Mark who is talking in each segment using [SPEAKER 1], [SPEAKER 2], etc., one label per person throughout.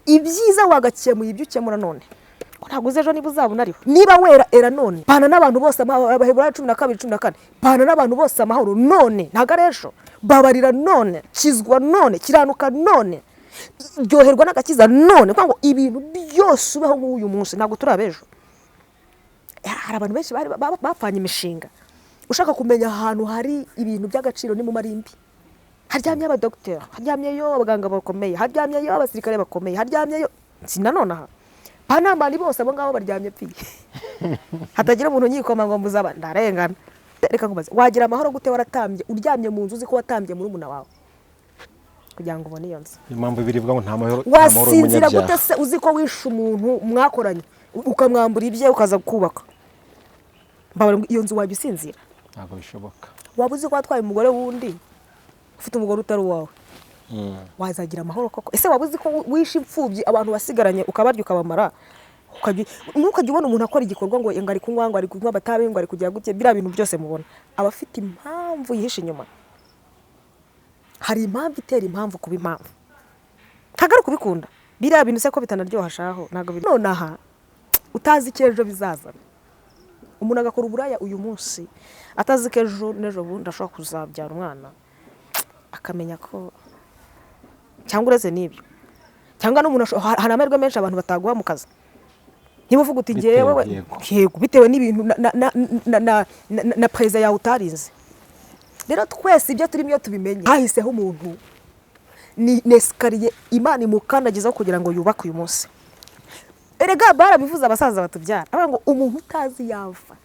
[SPEAKER 1] ibyiza wagakemuye ibyo ukemura none ntabwo uzejo niba uzabona ariho niba wera era none pana n'abantu bose abaheburayo 12:14 pana n'abantu bose amahoro none ntago aresho babarira none kizwa none kiranuka none ryoherwa n'agakiza none kwango ibintu byose ubaho nk'uyu munsi ntabwo turabejo. Hari abantu benshi bapfanye imishinga ushaka kumenya ahantu hari ibintu by'agaciro ni mu marimbi. Haryamye abadokiteri, haryamyeyo abaganga bakomeye, haryamyeyo abasirikare bakomeye, haryamyeyo sinanone aha panama ni bose abo ngabo baryamye pfi hatagira umuntu nyikoma ngo mbuzaba ndarengana. Reka nkubaze wagira amahoro gute waratambye uryamye mu nzu uzi ko watambye muri umuna wawe kugira ngo ubone iyo nzu.
[SPEAKER 2] Impamvu birivuga ngo nta mahoro
[SPEAKER 1] wasinzira gute se uzi ko wishe umuntu mwakoranye ukamwambura ibye ukaza kubaka iyo nzu wajya usinzira?
[SPEAKER 2] Ntabwo bishoboka.
[SPEAKER 1] Waba uzi ko watwaye umugore wundi ufite umugore utari wawe wazagira amahoro koko? Ese waba uzi ko wishe imfubyi abantu basigaranye ukabarya ukabamara ntukajya ubona umuntu akora igikorwa ngo ngari kunywa ngo ari kunywa batabe ngo ari kujya gutya biriya bintu byose mubona aba afite impamvu yihishe inyuma. Hari impamvu itera impamvu kuba impamvu ntagara kubikunda biriya bintu se ko bitanaryoha shaho ntago biri none aha utazi icyejo bizazana. Umuntu agakora uburaya uyu munsi atazi ko ejo n'ejo bundi ashobora kuzabyara umwana akamenya ko cyangwa uretse n'ibyo cyangwa n'umuntu hari amahirwe menshi abantu bataguha mu kazi ntimuvuga uti ngewe yego bitewe n'ibintu na perezida yawe utarinze. Rero twese ibyo turimo iyo tubimenye hahiseho umuntu ni esikariye Imana imukandagizaho kugira ngo yubake uyu munsi. Erega barabivuze abasaza batubyara avuga ngo umuntu utazi yava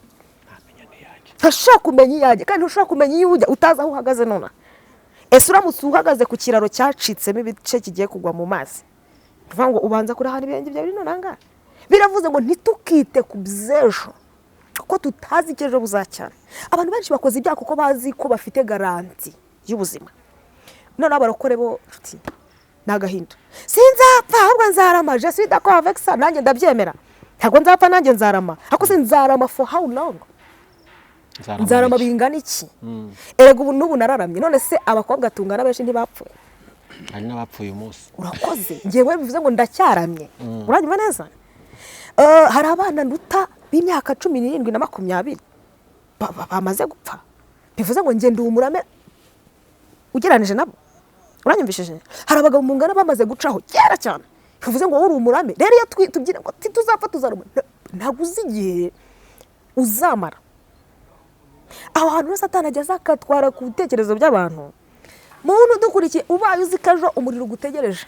[SPEAKER 1] ntashaka kumenya iyajya kandi ntushaka kumenya iyo ujya utazi aho uhagaze none. Ese uramutse uhagaze ku kiraro cyacitsemo ibice kigiye kugwa mu mazi uvuga ngo ubanza kuri hano ibirenge byawe none anga biravuze ngo ntitukite ku byejo kuko tutazi icyejo buzacyana. Abantu benshi bakoze ibyaha kuko bazi ko bafite garanti y'ubuzima none abarokore bo nshuti nagahinda sinzapfa ahubwo nzarama je suis d'accord avec ça nanjye ndabyemera ntabwo nzapfa nanjye nzarama ako sinzarama for how long nzarama bingana iki erega ubu n'ubu nararamye none se abakobwa tungana benshi ntibapfuye
[SPEAKER 2] hari n'abapfuye umunsi
[SPEAKER 1] urakoze ngewe bivuze ngo ndacyaramye uranyuma neza. Hari abana nduta b'imyaka 17 na 20 bamaze gupfa bivuze ngo nge ndi umurame ugeranije nabo uranyumvishije. Hari abagabo mu ngana bamaze gucaho kera cyane bivuze ngo uri umurame rero iyo tubyina ngo tuzapfa tuzaruma ntabwo uzigiye uzamara aho hantu rero Satani ageze akatwara ku bitekerezo by'abantu. Muntu dukurikiye ubaye uzi kajo umuriro gutegereje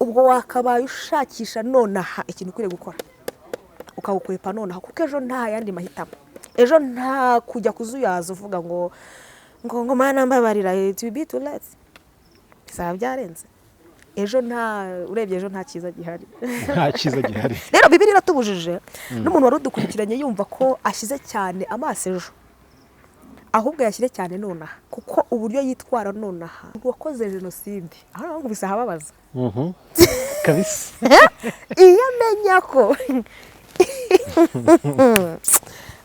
[SPEAKER 1] ubwo wakabaye ushakisha nonaha ikintu ukwiye gukora ukawukwepa nonaha kuko ejo nta yandi mahitamo. Ejo nta kujya kuzuyaza uvuga ngo mana mbabarira to be too late bizaba byarenze. Ejo nta urebye ejo nta cyiza gihari
[SPEAKER 2] nta cyiza gihari.
[SPEAKER 1] Rero Bibiliya iratubujije n'umuntu wari udukurikiranye yumva ko ashyize cyane amaso ejo ahubwo yashyire cyane nonaha kuko uburyo yitwara nonaha wakoze jenoside aho ngo bisahababaza
[SPEAKER 2] kabisa
[SPEAKER 1] iyo menya ko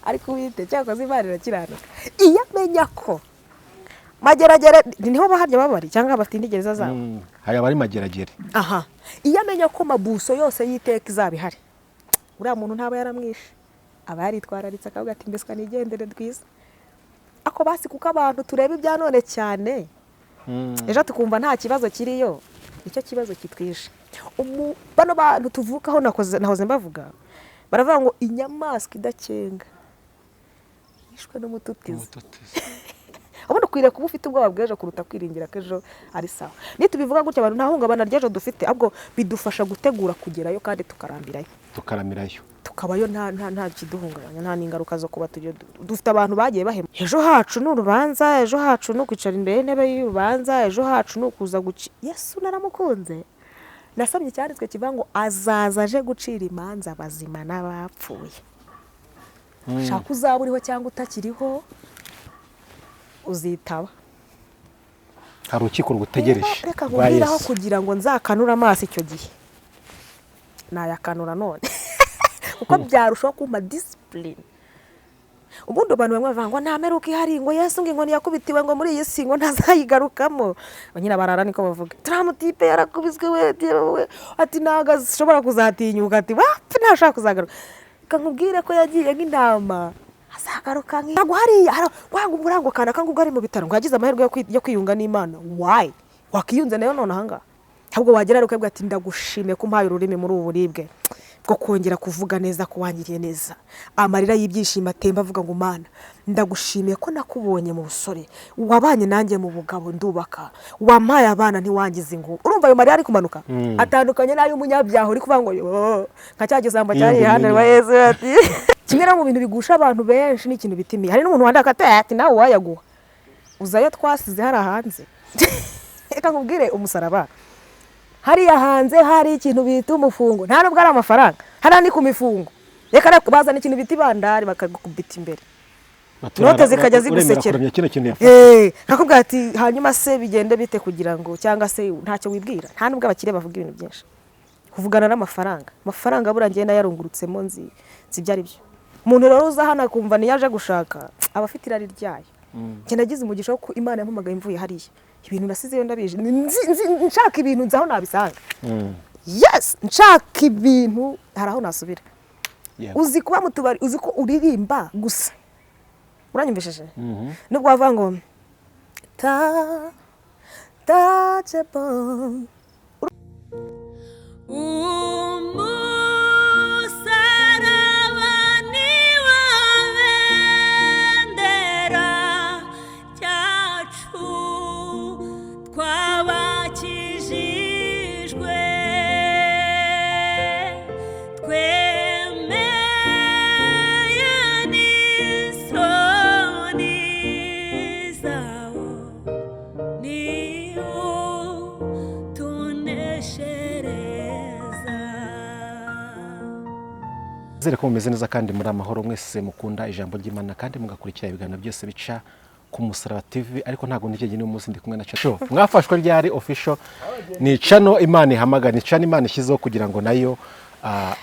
[SPEAKER 1] ariko wite cyakoze Imana irakiranuka iyo menya ko mageragere niho baharya babari cyangwa bafite indigereza zabo
[SPEAKER 2] hari abari mageragere
[SPEAKER 1] aha iyo amenya ko mabuso yose yiteka izabihari uriya muntu ntaba yaramwishe aba yaritwararitse akavuga ati mbese kanigendere twiza ako basi kuko abantu tureba ibya none cyane ejo tukumva nta kibazo kiriyo nicyo kibazo kitwishe. Bano bantu tuvukaho nahoze mbavuga baravuga ngo inyamaswa idakenga ishwe n'umututizi. Abona ukwiriye kuba ufite ubwoba bw'ejo kuruta kwiringira ko ejo ari sawa. Nitubivuga gutya abantu ntahungabana ry'ejo dufite ahubwo bidufasha gutegura kugerayo kandi tukaramirayo tukabayo nta kiduhungabanya nta n'ingaruka zo kuba dufite abantu bagiye bahema. Ejo hacu n'urubanza, ejo hacu no kwicara imbere y'intebe y'urubanza, ejo hacu no kuza guci. Yesu naramukunze nasabye cyanditswe kivuga ngo azaza aje gucira imanza abazima n'abapfuye. Shaka uzaba uriho cyangwa utakiriho uzitaba.
[SPEAKER 2] Hari urukiko rugutegereje.
[SPEAKER 1] Reka nkubwiraho kugira ngo nzakanura amaso icyo gihe nayakanura none kuko byarushaho kuma discipline. ubundi abantu bamwe bavuga ngo nta meruka ihari ngo Yesu ngo inkoni yakubitiwe ngo muri iyi si ngo ntazayigarukamo nyine barara niko bavuga turamutipe yarakubiswe we ati ntago ashobora kuzatinyuka ati wapfa ntashaka kuzagaruka kankubwire ko yagiye nk'intama azagaruka ntabwo hariya wanga umurango kana kangu ari mu bitaro ngo yagize amahirwe yo kwiyunga n'Imana why wakiyunze nayo none ahangaha ahubwo wagera ukabwira ati ndagushimiye ko umpaye ururimi muri ubu buribwe bwo kongera kuvuga neza ko wangiriye neza amarira y'ibyishimo atemba avuga ngo Mana ndagushimiye ko nakubonye mu busore wabanye nanjye mu bugabo ndubaka wampaye abana ntiwangize ngo urumva ayo marira ari kumanuka atandukanye n'ayo umunyabyaha uri kuvuga ngo nka cya gisambo cyari hano wa Yesu ati kimwe mu bintu bigusha abantu benshi n'ikintu bitimiye hari n'umuntu wandaka ati nawe wayaguha uzayo twasize hari hanze reka nkubwire umusaraba hariya hanze hari ikintu bita umufungo nta nubwo ari amafaranga hariya ni ku mifungo reka bazana ikintu bita ibandari bakagukubita imbere note zikajya zigusekera kakubwira ati hanyuma se bigende bite kugira ngo cyangwa se ntacyo wibwira nta nubwo abakire bavuga ibintu byinshi kuvugana n'amafaranga burangiye nayarungurutsemo nzi ibyo ari byo umuntu rero uza hano akumva niyaje gushaka aba afite irari ryayo njye nagize umugisha wo Imana yampamagaye mvuye hariya ibintu nasizeyo ndabije nshaka ibintu nzaho nabisanga yes nshaka ibintu hari aho nasubira uzi kuba mu tubari uzi ko uririmba gusa uranyumvishije nubwo wavuga ngo touchable
[SPEAKER 2] Zere ko mumeze neza kandi muri amahoro mwese mukunda ijambo ry'Imana kandi mugakurikira ibiganiro byose bica ku Musaraba TV ariko ntago nige nyine umunsi ndi kumwe na Channel mwafashwe ryari official ni Channel Imana ihamagara ni Channel Imana ishizeho kugira ngo nayo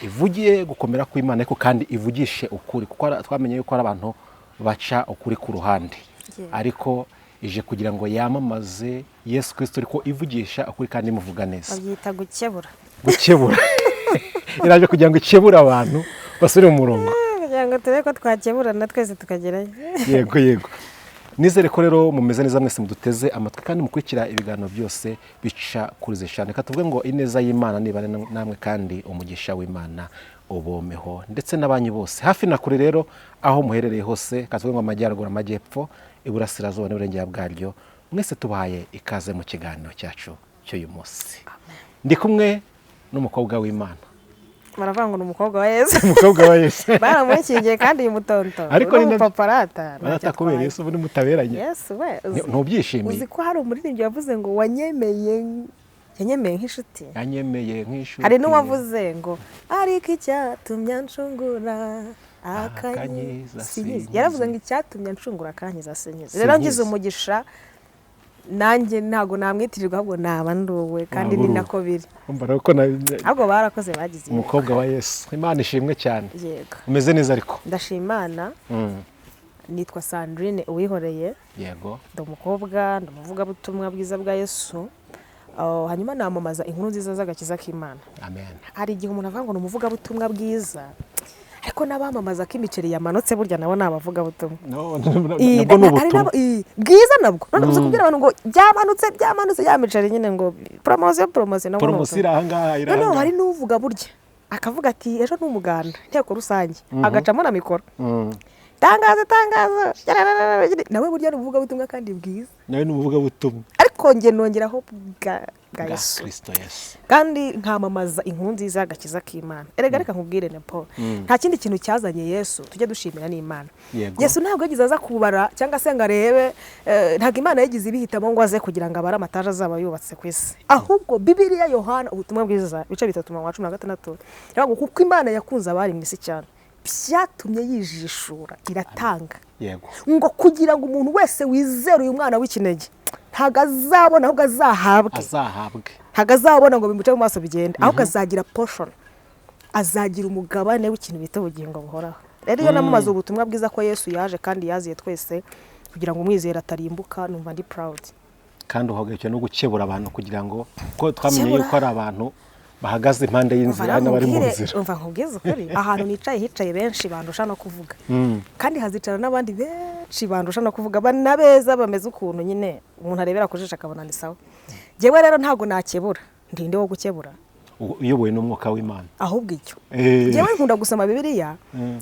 [SPEAKER 2] ivugiye gukomera ku Imana ariko kandi ivugishe ukuri kuko twamenye yuko ari abantu baca ukuri ku ruhande ariko ije kugira ngo yamamaze Yesu Kristo ariko ivugisha ukuri kandi imuvuga neza
[SPEAKER 1] abyita gukebura
[SPEAKER 2] iraje kugira ngo ikebura abantu basubire mu murongo
[SPEAKER 1] kugira ngo turebe ko twakeburana twese tukagerayo
[SPEAKER 2] yego nizere ko rero mumeze neza mwese muduteze amatwi kandi mukurikira ibiganiro byose bica kuri zeshane katuvuge ngo ineza y'Imana nibane namwe kandi umugisha w'Imana ubomeho ndetse n'abanyi bose hafi na kure rero aho muherereye hose katuvuge ngo amajyaruguru amajyepfo iburasirazuba n'uburengera bwaryo mwese tubahaye ikaze mu kiganiro cyacu cy'uyu munsi ndi kumwe n'umukobwa w'Imana
[SPEAKER 1] baravuga ngo umukobwa wa Yesu
[SPEAKER 2] umukobwa wa Yesu
[SPEAKER 1] baramukingiye kandi umutonto
[SPEAKER 2] ariko ni
[SPEAKER 1] paparata
[SPEAKER 2] kubera Yesu ubu mutaberanye
[SPEAKER 1] Yesu we
[SPEAKER 2] ntubyishimiye
[SPEAKER 1] uzi ko hari umuririmbyi yavuze ngo yanyemeye nk'inshuti
[SPEAKER 2] hari
[SPEAKER 1] n'uwavuze ngo ariko icyatumye nshungura akanyiza yaravuze ngo icyatumye nshungura akanyiza sinyiza rero ngize umugisha nanjye ntago namwitirirwa ahubwo naba nduwe kandi ni nako biri ahubwo barakoze bagize
[SPEAKER 2] umukobwa wa Yesu Imana ishimwe cyane
[SPEAKER 1] yego
[SPEAKER 2] umeze neza ariko
[SPEAKER 1] ndashima Imana nitwa Sandrine Uwihoreye
[SPEAKER 2] yego
[SPEAKER 1] ndi umukobwa ndamuvuga butumwa bwiza bwa Yesu hanyuma namamaza inkuru nziza z'agakiza k'Imana
[SPEAKER 2] amen
[SPEAKER 1] hari igihe umuntu avuga ngo ni umuvuga butumwa bwiza ariko nabamamaza ko imiceri yamanutse burya nabo nabavuga butumwa
[SPEAKER 2] nabwo n'ubutumwa
[SPEAKER 1] bwiza nabwo none uzi kubwira abantu ngo byamanutse ya miceri nyine ngo promotion nabwo
[SPEAKER 2] ahangaha
[SPEAKER 1] none hari n'uvuga burya akavuga ati ejo n'umuganda nteko rusange agacamo na mikoro tangaza nawe burya n'uvuga butumwa kandi bwiza
[SPEAKER 2] nawe n'uvuga butumwa
[SPEAKER 1] ariko nge nongeraho bwa
[SPEAKER 2] Kristo Yesu
[SPEAKER 1] kandi nkamamaza inkuru nziza y'agakiza k'Imana erega reka nkubwire ne Paul nta kindi kintu cyazanye Yesu tujye dushimira n'Imana Yesu ntabwo yagize aza kubara cyangwa se ngo arebe ntabwo Imana yagize ibihitamo ngo aze kugira ngo abare amataje azaba yubatse ku isi ahubwo Bibiliya Yohana ubutumwa bwiza bice 3:16 yavuga kuko Imana yakunze abari mu isi cyane byatumye yijishura iratanga ngo kugira ngo umuntu wese wizera uyu mwana w'ikinege ntago azabona ahubwo azahabwe ntago azabona ngo bimuce mu maso bigende ahubwo azagira portion azagira umugabane w'ikintu bita ubugingo buhoraho rero iyo namumaze ubutumwa bwiza ko Yesu yaje kandi yaziye twese kugira ngo umwizera atarimbuka, numva ndi proud.
[SPEAKER 2] kandi uhagaritse no gukebura abantu kugira ngo ko twamenye yuko ari abantu bahagaze impande y'inzira n'abari mu nzira.
[SPEAKER 1] Umva nkubwiza ukuri, ahantu nicaye hicaye benshi bandusha no kuvuga, kandi hazicara n'abandi benshi bandusha no kuvuga, banabeza bameze ukuntu nyine umuntu arebera kujisha akabona ni sawa. Jewe rero ntago nakebura, ndinde wo gukebura
[SPEAKER 2] uyobowe n'umwuka w'Imana.
[SPEAKER 1] Ahubwo icyo jewe nkunda gusoma Bibiliya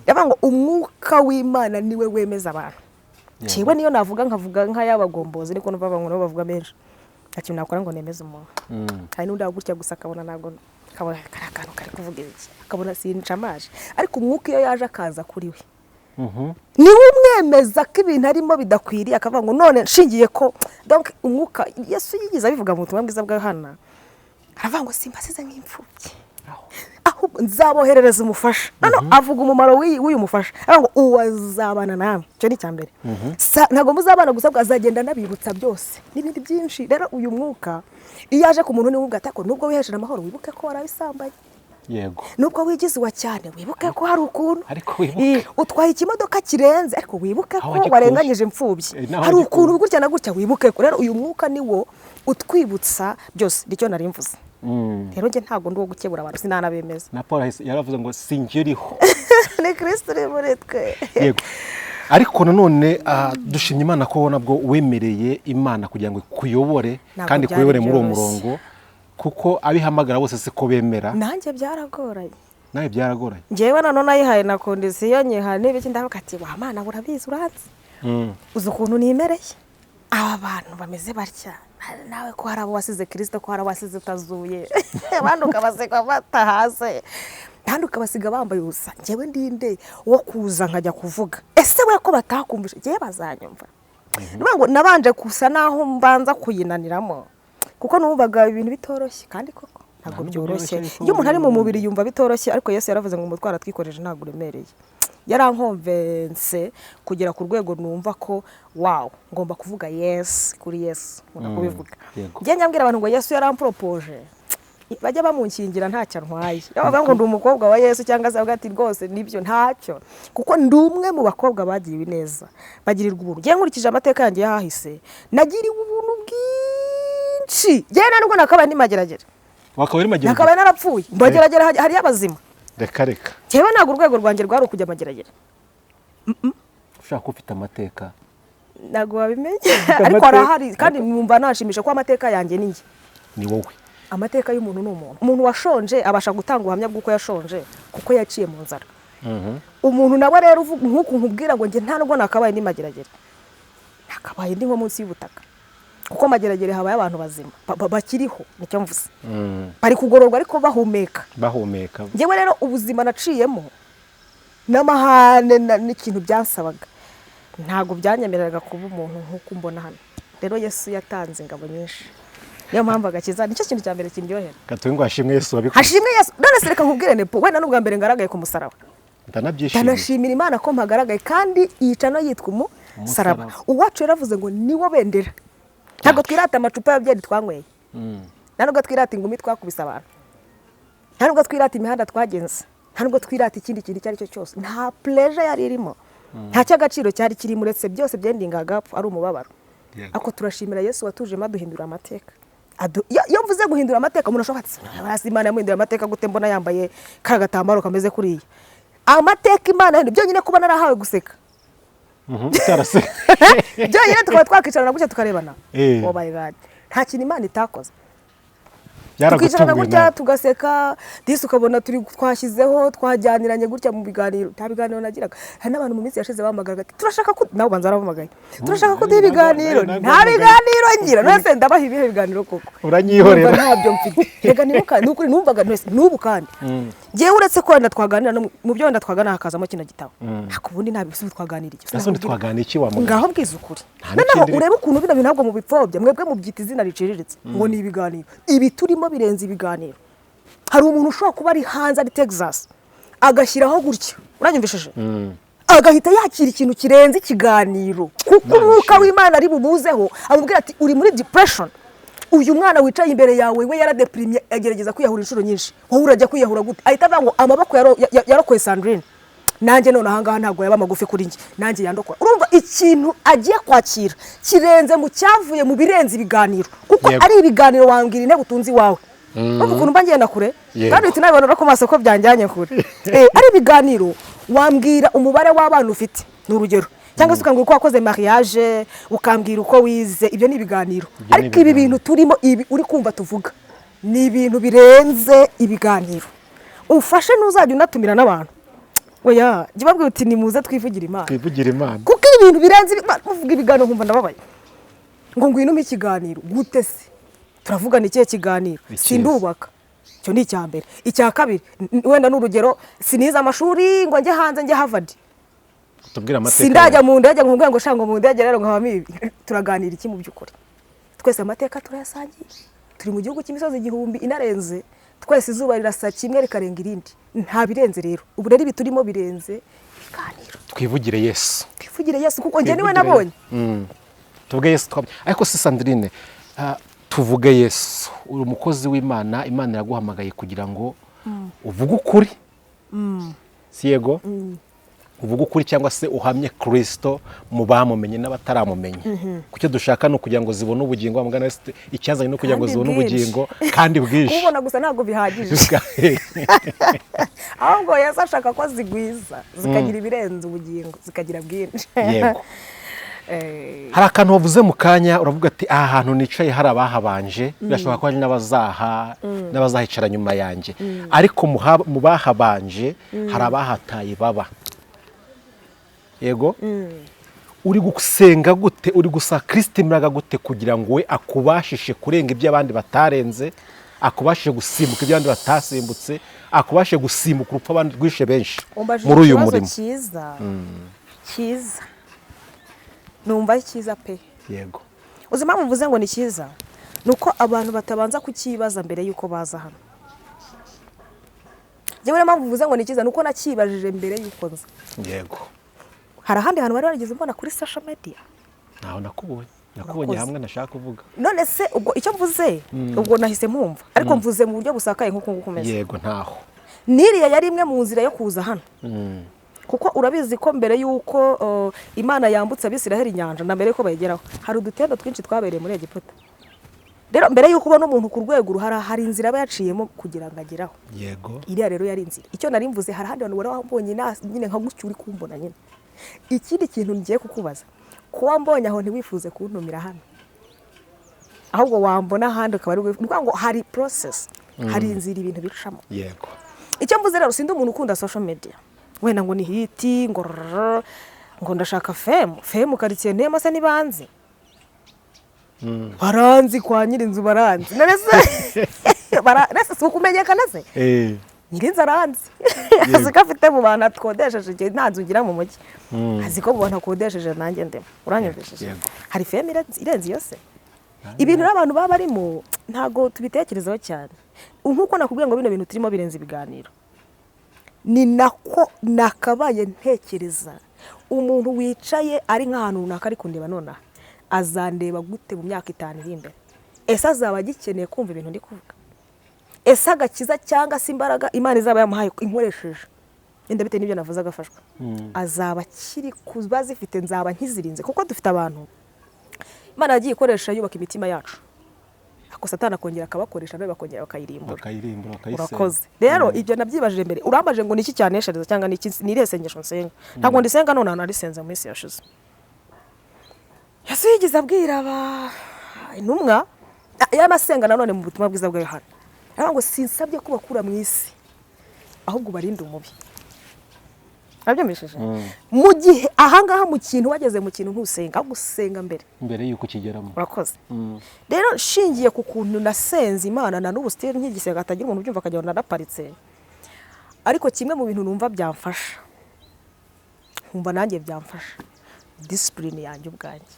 [SPEAKER 1] yavuga ngo umwuka w'Imana niwe wemeza abantu. Ciwe niyo navuga nkavuga nk'ayabagombozi niko numva ngo bavuga menshi. Ati nakora ngo nemeze umuntu. Hari n'undi agutya gusa akabona ntabwo kabona karakantu kari kuvuga iki. Akabona sincamaje. Ariko umwuka iyo yaje akaza kuri we. Niwe umwemeza ko ibintu arimo bidakwiriye akavuga ngo none nshingiye ko donc umwuka Yesu yigize abivuga mu butumwa bwiza bwa Hana. Aravuga ngo simbasize nk'imfubyi. Ahubwo nzaboherereza umufasha. None avuga umumaro w'uyu mufasha. Aravuga ngo uwazabana namwe. Cyo ni cyambere. Ntago muzabana gusa bwazagenda nabibutsa byose. N'ibindi byinshi. Rero uyu mwuka iyo aje ku muntu ni ubwo atako nubwo wiheje amahoro wibuke ko warabisambanye.
[SPEAKER 2] Yego.
[SPEAKER 1] Nubwo wigizwa cyane wibuke ko hari ukuntu.
[SPEAKER 2] Ariko wibuke.
[SPEAKER 1] Utwaye ikimodoka kirenze ariko wibuke ko warenganyije imfubyi. Hari ukuntu gutya na gutya wibuke ko. Rero uyu mwuka niwo utwibutsa byose nicyo nari mvuze. Rero nge ntago ndo gukebura abantu sinanabemeza.
[SPEAKER 2] Na Paul yaravuze ngo sinjiriho.
[SPEAKER 1] Ni Kristo uri muri twe.
[SPEAKER 2] Yego. Ariko nanone dushimye Imana ko nabwo wemereye Imana kugira ngo kuyobore kandi kuyobore muri uwo murongo kuko abihamagara bose siko bemera.
[SPEAKER 1] Nanjye byaragoranye.
[SPEAKER 2] Nawe byaragoranye.
[SPEAKER 1] Ngewe nanone ayihaye na condition nyiha n'ibiki ndavuga ati wa Mana urabizi uranzi. Uzi ukuntu nimereye. Aba bantu bameze batya. Nawe ko harabo wasize Kristo ko harabo wasize utazuye. Abantu ukabasiga batahase. Kandi ukabasiga bambaye ubusa. Ngewe ndinde wo kuza nkajya kuvuga. Ese we ko batakumvisha ngewe bazanyumva. Niba ngo nabanje kusa naho mbanza kuyinaniramo. Kuko numvaga ibintu bitoroshye kandi koko ntabwo byoroshye. Iyo umuntu ari mu mubiri yumva bitoroshye ariko Yesu yaravuze ngo umutwara twikoreje ntabwo uremereye. Yarankonvense kugera ku rwego numva ko wow ngomba kuvuga yes kuri Yesu kubivuga. Ngiye nyambwira abantu ngo Yesu yarampropoje bajya bamunkingira ntacyo ntwaye. Yabavuga ngo ndi umukobwa wa Yesu cyangwa se avuga ati rwose nibyo ntacyo kuko ndi umwe mu bakobwa bagiye neza bagirirwa ubuntu. Ngiye nkurikije amateka yanjye yahise nagiriwe ubuntu bwinshi. Ngiye nubwo nakabaye ndi mageragere.
[SPEAKER 2] Wakabaye mageragere.
[SPEAKER 1] Nakabaye narapfuye. Mageragere hari abazima.
[SPEAKER 2] Reka.
[SPEAKER 1] Cyewe ntabwo urwego rwanjye rwari ukujya mageragere.
[SPEAKER 2] Ushaka ufite amateka.
[SPEAKER 1] Ntabwo wabimenye ariko arahari kandi numva nashimisha ko amateka yanjye ni nge.
[SPEAKER 2] Ni wowe.
[SPEAKER 1] Amateka y'umuntu n'umuntu. Umuntu washonje abasha gutanga ubuhamya bw'uko yashonje kuko yaciye mu nzara. Umuntu nawe rero nk'uko nkubwira ngo nge nta nubwo nakabaye ndi mageragere. Nakabaye ndi nko munsi y'ubutaka. Kuko mageragere habaye abantu bazima bakiriho nicyo mvuze. Bari kugororwa ariko bahumeka. Ngewe rero ubuzima naciyemo n'amahane n'ikintu byansabaga ntago byanyemereraga kuba umuntu nk'uko mbona hano. Rero Yesu yatanze ingabo nyinshi. Niyo mpamvu agakiza nicyo kintu cya mbere kindyohera.
[SPEAKER 2] Gatuye ngo hashimwe Yesu wabikoze.
[SPEAKER 1] Hashimwe Yesu. None se reka nkubwire nepo wenda n'ubwa mbere ngaragaye ku musaraba. Ndanashimira Imana ko mpagaragaye kandi yica no yitwa umusaraba. Uwacu yaravuze ngo niwo bendera. Ntabwo twirata amacupa y'abyeri twanyweye. Ntabwo twirata ingumi twakubise abantu. Ntabwo twirata imihanda twagenze. Ntabwo twirata ikindi kintu cyari cyo cyose. Nta pleasure yari irimo. Nta cyagaciro cyari kiri muretse byose byendingaga ari umubabaro. Ako turashimira Yesu watuje maduhindura amateka. Iyo mvuze guhindura amateka umuntu ashobora ati basi Imana yamuhindura amateka gute mbona yambaye kagatambaro kameze kuriya. Amateka Imana byo nyine kuba narahawe guseka.
[SPEAKER 2] Utarase.
[SPEAKER 1] Byonyine tukaba twakicarana gutya tukarebana. Oh my God. Nta kintu Imana itakoze. Tukicarana gutya tugaseka disi ukabona turi twashyizeho twajyaniranye gutya mu biganiro. Nta biganiro nagiraga. Hari n'abantu mu minsi yashize bamagaraga ati turashaka ko nawe banza baramagaye. Turashaka ko ibiganiro. Nta biganiro ngira. Nose ndabaha ibihe biganiro koko.
[SPEAKER 2] Uranyihorera.
[SPEAKER 1] Ntabyo mfite. Rega niho kandi nukuri numvaga nose nubu kandi. Ngiye uretse ko wenda twaganira mu byo wenda twagana hakazamo kino gitabo. Hakubundi nta bisubi twaganira iki.
[SPEAKER 2] Ese twaganira iki wa mugabo?
[SPEAKER 1] Ngaho bwiza ukuri. Noneho urebe ukuntu bino binabwo mu bipfobya mwebwe mu byita izina riciriritse ngo ni ibiganiro. Ibi turimo birenze ibiganiro. Hari umuntu ushobora kuba ari hanze ari Texas agashyiraho gutya. Uranyumvishije? Agahita yakira ikintu kirenze ikiganiro. Kuko umwuka w'Imana ari bubuzeho amubwira ati uri muri depression. Uyu mwana wicaye imbere yawe we yaradeprimiye agerageza kwiyahura inshuro nyinshi. Wowe urajya kwiyahura gute? Ahita avuga ngo amaboko yarokoye Sandrine. nanjye none ahangaha ntabwo yaba magufi kuri njye nanjye yandokora urumva ikintu agiye kwakira kirenze mu cyavuye mu birenze ibiganiro kuko ari ibiganiro wambwira intebe utunzi wawe urumva ukuntu mba ngenda kure kandi uhita unabibonera ku maso ko byanjyanye kure ari ibiganiro wambwira umubare w'abana ufite ni urugero cyangwa se ukambwira uko wakoze mariage ukambwira uko wize ibyo ni ibiganiro ariko ibi bintu turimo ibi uri kumva tuvuga ni ibintu birenze ibiganiro ufashe n'uzajya unatumira n'abantu oya jya babwira uti nimuze twivugira imana kuko ibintu birenze uvuga ibiganiro nkumva ndababaye ngo ngwino mu ikiganiro gute se turavugana ikihe kiganiro sindubaka icyo ni icya mbere icya kabiri wenda n'urugero sinize amashuri ngo njye hanze njye Harvard sindajya mu ndege nkubwira ngo shango mu ndege rero nkaba mibi turaganira iki mu by'ukuri twese amateka turayasangiye turi mu gihugu cy'imisozi igihumbi inarenze twese izuba rirasa kimwe rikarenga irindi nta birenze rero ubu rero ibi turimo birenze ibiganiro
[SPEAKER 2] twivugire Yesu
[SPEAKER 1] kuko njye niwe nabonye
[SPEAKER 2] tuvuge Yesu ariko si Sandrine tuvuge Yesu uri umukozi w'Imana Imana yaguhamagaye kugira ngo uvuge ukuri si yego uvuga ukuri cyangwa se uhamye Kristo mu bamumenye n'abataramumenye kucyo dushaka no kugira ngo zibone ubugingo amugana icyazanye no kugira ngo zibone ubugingo kandi bwinshi
[SPEAKER 1] ubona gusa ntabwo bihagije ahubwo Yesu ashaka ko zigwiza zikagira ibirenze ubugingo zikagira bwinshi
[SPEAKER 2] yego hari akantu wavuze mu kanya uravuga ati aha hantu nicaye hari abahabanje birashoboka ko hari n'abazahicara nyuma yanjye ariko mu bahabanje hari abahataye baba yego uri gusenga gute uri gusaba Kristo imbaraga gute kugira ngo we akubashishe kurenga ibyo abandi batarenze akubashishe gusimbuka ibyo abandi batasimbutse akubashishe gusimbuka urupfu abandi rwishe benshi muri uyu murimo
[SPEAKER 1] cyiza numva ari cyiza pe
[SPEAKER 2] yego
[SPEAKER 1] uzi impamvu mvuze ngo ni cyiza nuko abantu batabanza kukibaza mbere yuko baza hano njyewe mpamvu mvuze ngo ni cyiza nuko nakibajije mbere yuko nza
[SPEAKER 2] yego
[SPEAKER 1] hari ahandi hantu bari barageze mbona kuri social media
[SPEAKER 2] naho nakubonye hamwe nashaka kuvuga
[SPEAKER 1] none se ubwo icyo mvuze ubwo nahise mpumva ariko mvuze mu buryo busakaye nk'uko ngukomeza
[SPEAKER 2] yego ntaho
[SPEAKER 1] niriya yari imwe mu nzira yo kuza hano kuko urabizi ko mbere yuko Imana yambutse Abisiraheli inyanja na mbere yuko bayigeraho hari udutendo twinshi twabereye muri Egiputa rero mbere yuko ubona umuntu ku rwego hari inzira aba yaciyemo kugira ngo ageraho
[SPEAKER 2] yego
[SPEAKER 1] iriya rero yari inzira icyo nari mvuze hari ahandi bantu bari bambonye nyine nka gutyo uri kumbona nyine ikindi kintu ngiye kukubaza kuba mbonye aho ntiwifuze kuntumira hano ahubwo wambona ahandi ukaba ari ngo hari process hari inzira ibintu bicamo
[SPEAKER 2] yego
[SPEAKER 1] icyo mvuze rero sindi umuntu ukunda social media wenda ngo ni hiti ngo ndashaka fame karitsiye ntema se nibanzi baranzi kwa nyirinzu baranzi nese si ukumenyekana se nyirinzu aranzi azi ko afite mu bantu atwodesheje igihe nta nzu ngira mu mujyi azi ko mu bantu akodesheje nanjye ndemo uranyumvishije hari fame irenze iyo se ibintu n'abantu baba barimo ntabwo tubitekerezaho cyane nk'uko nakubwira ngo bino bintu turimo birenze ibiganiro ni nako nakabaye ntekereza umuntu wicaye ari nk'ahantu runaka ari kundeba nonaha azandeba gute mu myaka 5 iri imbere ese azaba agikeneye kumva ibintu ndi kuvuga ese agakiza cyangwa se imbaraga Imana izaba yamuhaye inkoresheje yenda bite n'ibyo navuze agafashwa azaba kiri kuba zifite nzaba nkizirinze kuko dufite abantu Imana yagiye ikoresha yubaka imitima yacu ako Satani akongera akabakoresha nawe bakongera bakayirimbura urakoze rero ibyo nabyibajije mbere urambaje ngo niki cyaneshereza cyangwa niki niresengesho nsenga ntabwo ndisenga none narisenze mu isi yashize Yesu yigize abwira intumwa y'amasenga nanone mu butumwa bwiza bwa Yohana ngo sinsabye ko bakura mu isi ahubwo barinde umubi abyumvishije mu gihe ahangaha mu kintu wageze mu kintu ntusenga ahubwo usenga mbere
[SPEAKER 2] yuko kigeramo
[SPEAKER 1] urakoze rero shingiye ku kuntu nasenze Imana na n'ubu still nkigisenga atagira umuntu ubyumva akajya naraparitse ariko kimwe mu bintu numva byamfasha nkumva nanjye byamfasha discipline yanjye ubwanjye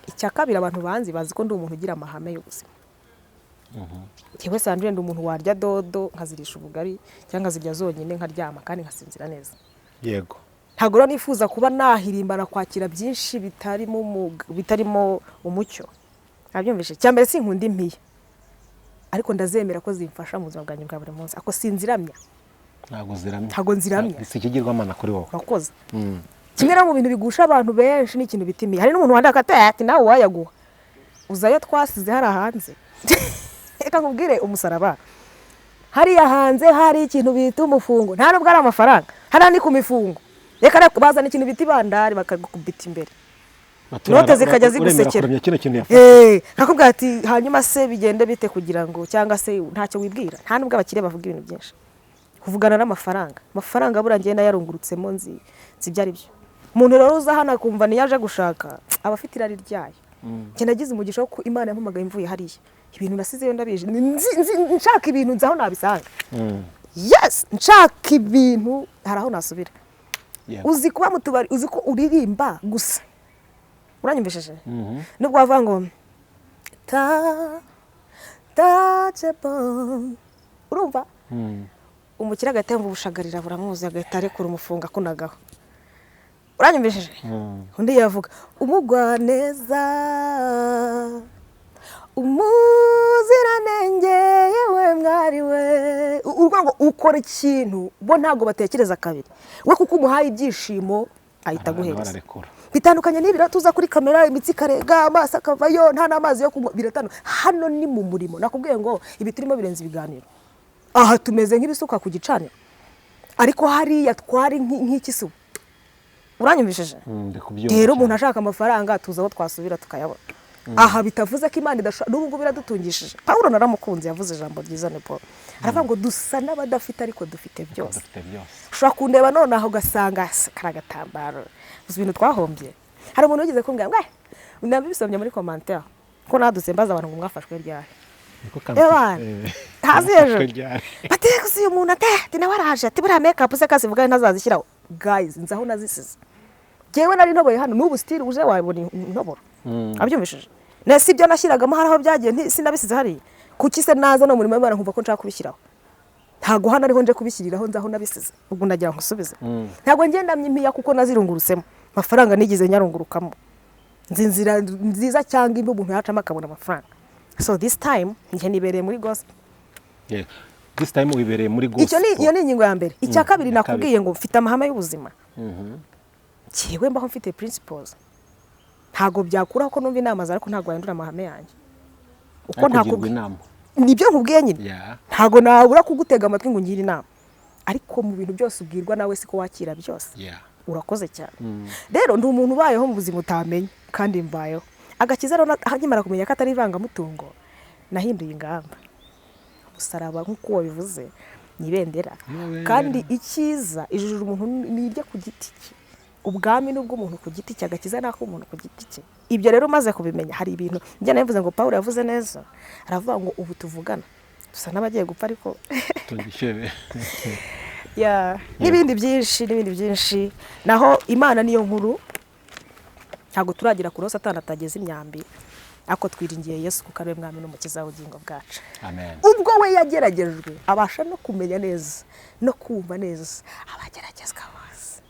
[SPEAKER 1] icya kabiri abantu banzi bazi ko ndi umuntu ugira amahame y'ubuzima Yewe Sandrine ndi umuntu warya dodo nkazirisha ubugari cyangwa zirya zonyine nkaryama kandi nkasinzira neza
[SPEAKER 2] yego
[SPEAKER 1] ntabwo rero nifuza kuba nahirimbana kwakira byinshi bitarimo umucyo nabyumvise cyambere sinkunda impiya ariko ndazemera ko zimfasha mu buzima bwanjye bwa buri munsi ako sinziramya ntago nziramya
[SPEAKER 2] si ikigirwamana kuri wowe
[SPEAKER 1] urakoze kimwe no mu bintu bigusha abantu benshi ni ikintu bitimiye hari n'umuntu wandaka ati nawe wayaguha uzayo twasize hari hanze reka nkubwire umusaraba hariya hanze hari ikintu bita umufungo nta nubwo ari amafaranga hari ni ku mifungo reka bazana ikintu bita ibandari bakagukubita imbere note zikajya zigusekera kakubwira ati hanyuma se bigende bite kugira ngo cyangwa se ntacyo wibwira nta nubwo abakire bavuga ibintu byinshi kuvugana n'amafaranga burangiye nayarungurutsemo nzi byari byo umuntu rero uza hano akumva niyaje gushaka aba afite irari ryayo njye nagize umugisha wo Imana yampamagaye imvuye hariya ibintu nasizeyo ndabije nshaka ibintu nzaho nabisanga yes nshaka ibintu hari aho nasubira uzi kuba mu tubari uzi ko uririmba gusa uranyumvishije nubwo wavuga ngo urumva umukire agahita yumva ubushagarira buramuzi agahita arekura umufunga akunagaho uranyumvishije undi yavuga umugwaneza umuziranenge yewe mwari we urwo ngo ukora ikintu bo ntabwo batekereza kabiri we kuko umuhaye ibyishimo ahita aguhereza bitandukanye n'ibira tuza kuri kamera imitsi karega amaso akavayo nta n'amazi yo kunywa biratandukanye hano ni mu murimo nakubwiye ngo ibi turimo birenze ibiganiro aha tumeze nk'ibisuka ku gicaniro ariko hariya twari nk'ikisubu uranyumvishije rero umuntu ashaka amafaranga tuza aho twasubira tukayabona aha bitavuze ko Imana idashobora n'ubwo biradutungishije Pawulo naramukunze yavuze ijambo ryiza ne Paul aravuga ngo dusa n'abadafite ariko dufite byose ushobora kundeba none aho ugasanga karagatambaro uzi ibintu twahombye hari umuntu wigeze kumbwira ngo nabisomye muri commentaire ko nadutse mbaza abantu ngo mwafashwe ryari hazi hejuru bateka uyu muntu ati nawe araje ati buriya make up se kasivuga ntazazishyiraho guys nzaho nazisize jewe nari ntoboye hano n'ubu still uje wabona intoboro abyumvishije nese ibyo nashyiragamo haraho byagiye sinabisize hari kuki se naza no murimo Imana nkumva ko nshaka kubishyiraho ntago hano ariho nje kubishyiriraho nzaho nabisize ubwo ndagira ngo nsubize ntago ngendamye impiya kuko nazirungurutsemo amafaranga nigize nyarungurukamo nzinzira nziza cyangwa imbe umuntu yacamo akabona amafaranga so this time nje nibereye muri gospel
[SPEAKER 2] this time wibereye muri gospel
[SPEAKER 1] iyo ni ingingo ya mbere icya kabiri nakubwiye ngo mfite amahame y'ubuzima kiwe mbaho mfite principles ntago byakuraho ko numva inama ariko ntago yandura amahame yanjye uko ntakubwira nibyo nkubwiye nyine ntago nabura kugutega amatwi ngo ngire inama ariko mu bintu byose ubwirwa nawe siko wakira byose urakoze cyane rero ndi umuntu ubayeho mu buzima utamenye kandi mbayeho agakiza rero nkimara kumenya ko atari ivangamutungo nahinduye ingamba umusaraba nk'uko wabivuze ni ibendera kandi icyiza ijuru umuntu nirya ku giti cye ubwami n'ubwo umuntu ku giti cye agakiza nako umuntu ku giti cye ibyo rero maze kubimenya hari ibintu njye navuze ngo Pawulo yavuze neza aravuga ngo ubu tuvugana dusa n'abagiye gupfa ariko n'ibindi byinshi naho Imana niyo nkuru ntago turagira kuri Satani atageze imyambi ako twiringiye Yesu kuko ari mwami n'umukiza w'ubugingo bwacu
[SPEAKER 2] amen
[SPEAKER 1] ubwo we yageragejwe abasha no kumenya neza no kumva neza abageragezwa bose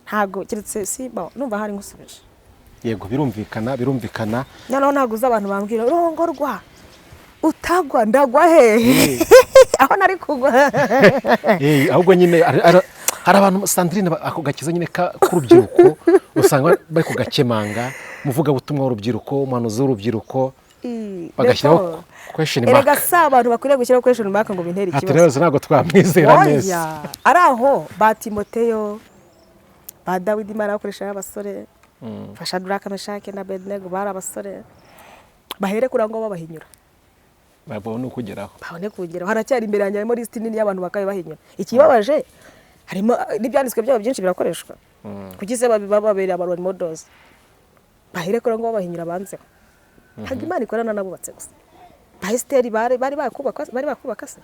[SPEAKER 1] ntago kiretse simba numva hari ngusubije
[SPEAKER 2] yego birumvikana
[SPEAKER 1] nyano ntago uza abantu bambwira rongorwa utagwa ndagwa hehe aho nari kugwa
[SPEAKER 2] ahubwo nyine hari abantu Sandrine ako gakiza nyine k'urubyiruko usanga bari kugakemanga muvuga butumwa w'urubyiruko umuhanuzi w'urubyiruko bagashyiraho question mark
[SPEAKER 1] erega sa abantu bakwiriye gushyiraho question mark ngo bintere ikibazo
[SPEAKER 2] atereza ntago twamwizera neza
[SPEAKER 1] ari aho ba Timoteyo ba Dawidi Imana akoresha y'abasore fasha Duraka Meshake na Abednego bari abasore bahere kurango babahinyura
[SPEAKER 2] babone kugeraho
[SPEAKER 1] haracyari imbere yanjye harimo list nini y'abantu bakaye bahinyura ikibabaje harimo n'ibyanditswe byabo byinshi birakoreshwa kugize bababere abaroni models bahere kurango babahinyura banze haga Imana ikorana nabubatse gusa Pasiteri bari bakubaka se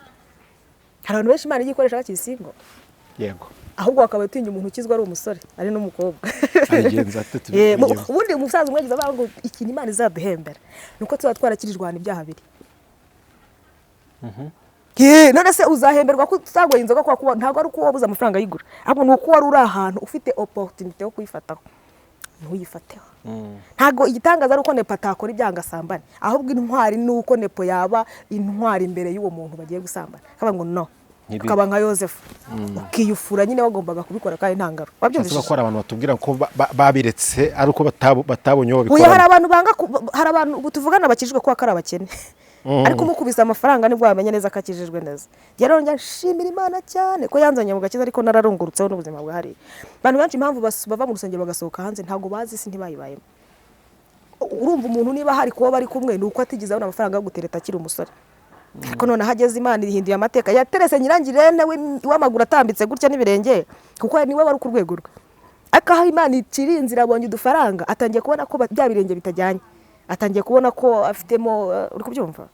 [SPEAKER 1] hari abantu benshi Imana igikoresha bakisingo
[SPEAKER 2] yego
[SPEAKER 1] ahubwo akaba atinya umuntu ukizwa ari umusore ari n'umukobwa
[SPEAKER 2] agenza
[SPEAKER 1] ubundi umusaza umwegiza bango ikintu Imana izaduhembera nuko tuba twarakirijwana ibyaha biri none se uzahemberwa ko tutagoye inzoga kwa kuba ntago ari uko wabuze amafaranga yigura ahubwo nuko wari uri ahantu ufite opportunity yo kuyifataho ntuyifateho ntago igitangaza ari uko nepo atakora ibyanga sambane ahubwo intwari nuko nepo yaba intwari imbere y'uwo muntu bagiye gusambana kaba ngo no ukaba nka Yosefu ukiyufura nyine wagombaga kubikora kandi nta ngaro wabyumvise
[SPEAKER 2] ko abantu batubwira ko babiretse ari uko batabonye aho
[SPEAKER 1] bikora hari abantu banga hari abantu tuvugana bakijijwe ko akari abakene ariko umukubise amafaranga nibwo wamenye neza ko akijijwe neza rero njya nshimira Imana cyane ko yanzanye mu gakiza ariko nararungurutseho n'ubuzima bwahari abantu benshi impamvu bava mu rusengero bagasohoka hanze ntago bazi isi ntibayibayemo urumva umuntu niba hari kuba bari kumwe ni uko atigeze abona amafaranga yo gutereta akiri umusore ariko none hageze Imana irihinduye amateka yaterese Nyirangirene w'amaguru atambitse gutya n'ibirenge kuko niwe wari ku rwego rwe ariko aho Imana iciri inzira abonye udufaranga atangiye kubona ko bya birenge bitajyanye atangiye kubona ko afitemo uri kubyumva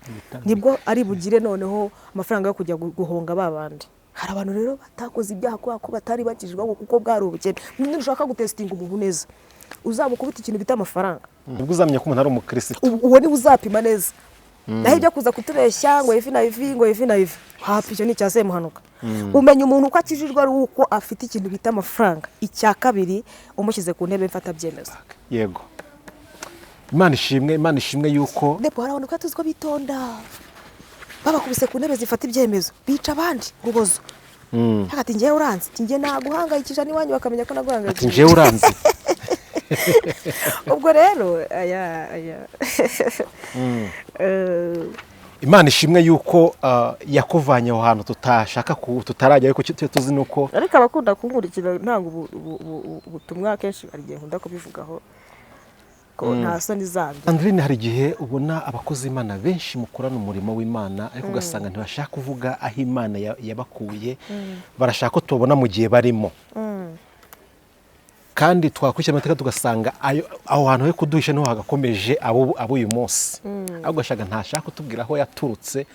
[SPEAKER 1] nibwo ari bugire noneho amafaranga yo kujya guhonga babandi hari abantu rero batakoze ibyaha ko batari bakijijwe kuko bwari ubukene n'undi ushaka gutestinga umuntu neza uzamukubita ikintu bita amafaranga
[SPEAKER 2] ubwo uzamenya ko umuntu ari umukristo
[SPEAKER 1] uwo ni uzapima neza naho ibyo kuza kutubeshya ngo ifi na ivi hafi icyo ni icya Semuhanuka umenya umuntu uko akijijwe ari uko afite ikintu bita amafaranga icya kabiri umushyize ku ntebe mfata byemezo
[SPEAKER 2] yego Imana ishimwe yuko
[SPEAKER 1] depo hari abantu ko tuzi ko bitonda babakubise ku ntebe zifata ibyemezo bica abandi urubozo hagati ngiye uranzi ngiye naguhangayikisha n'iwanyu bakamenya ko naguhangayikisha
[SPEAKER 2] ngiye uranzi
[SPEAKER 1] ubwo rero
[SPEAKER 2] Imana ishimwe yuko yakuvanye aho hantu tutarajyayo ko tuzi nuko
[SPEAKER 1] ariko abakunda kunkurikira ntango ubutumwa kenshi ari gihe nkunda kubivugaho ko nta soni zabyo
[SPEAKER 2] Sandrine hari igihe ubona abakozi Imana benshi mukorana umurimo w'Imana ariko ugasanga ntibashaka kuvuga aho Imana yabakuye barashaka ko tubona mu gihe barimo kandi twakurikira amateka tugasanga aho hantu he kuduhisha niho hagakomeje abo uyu munsi ahubwo ashaka ntashaka kutubwira aho yaturutse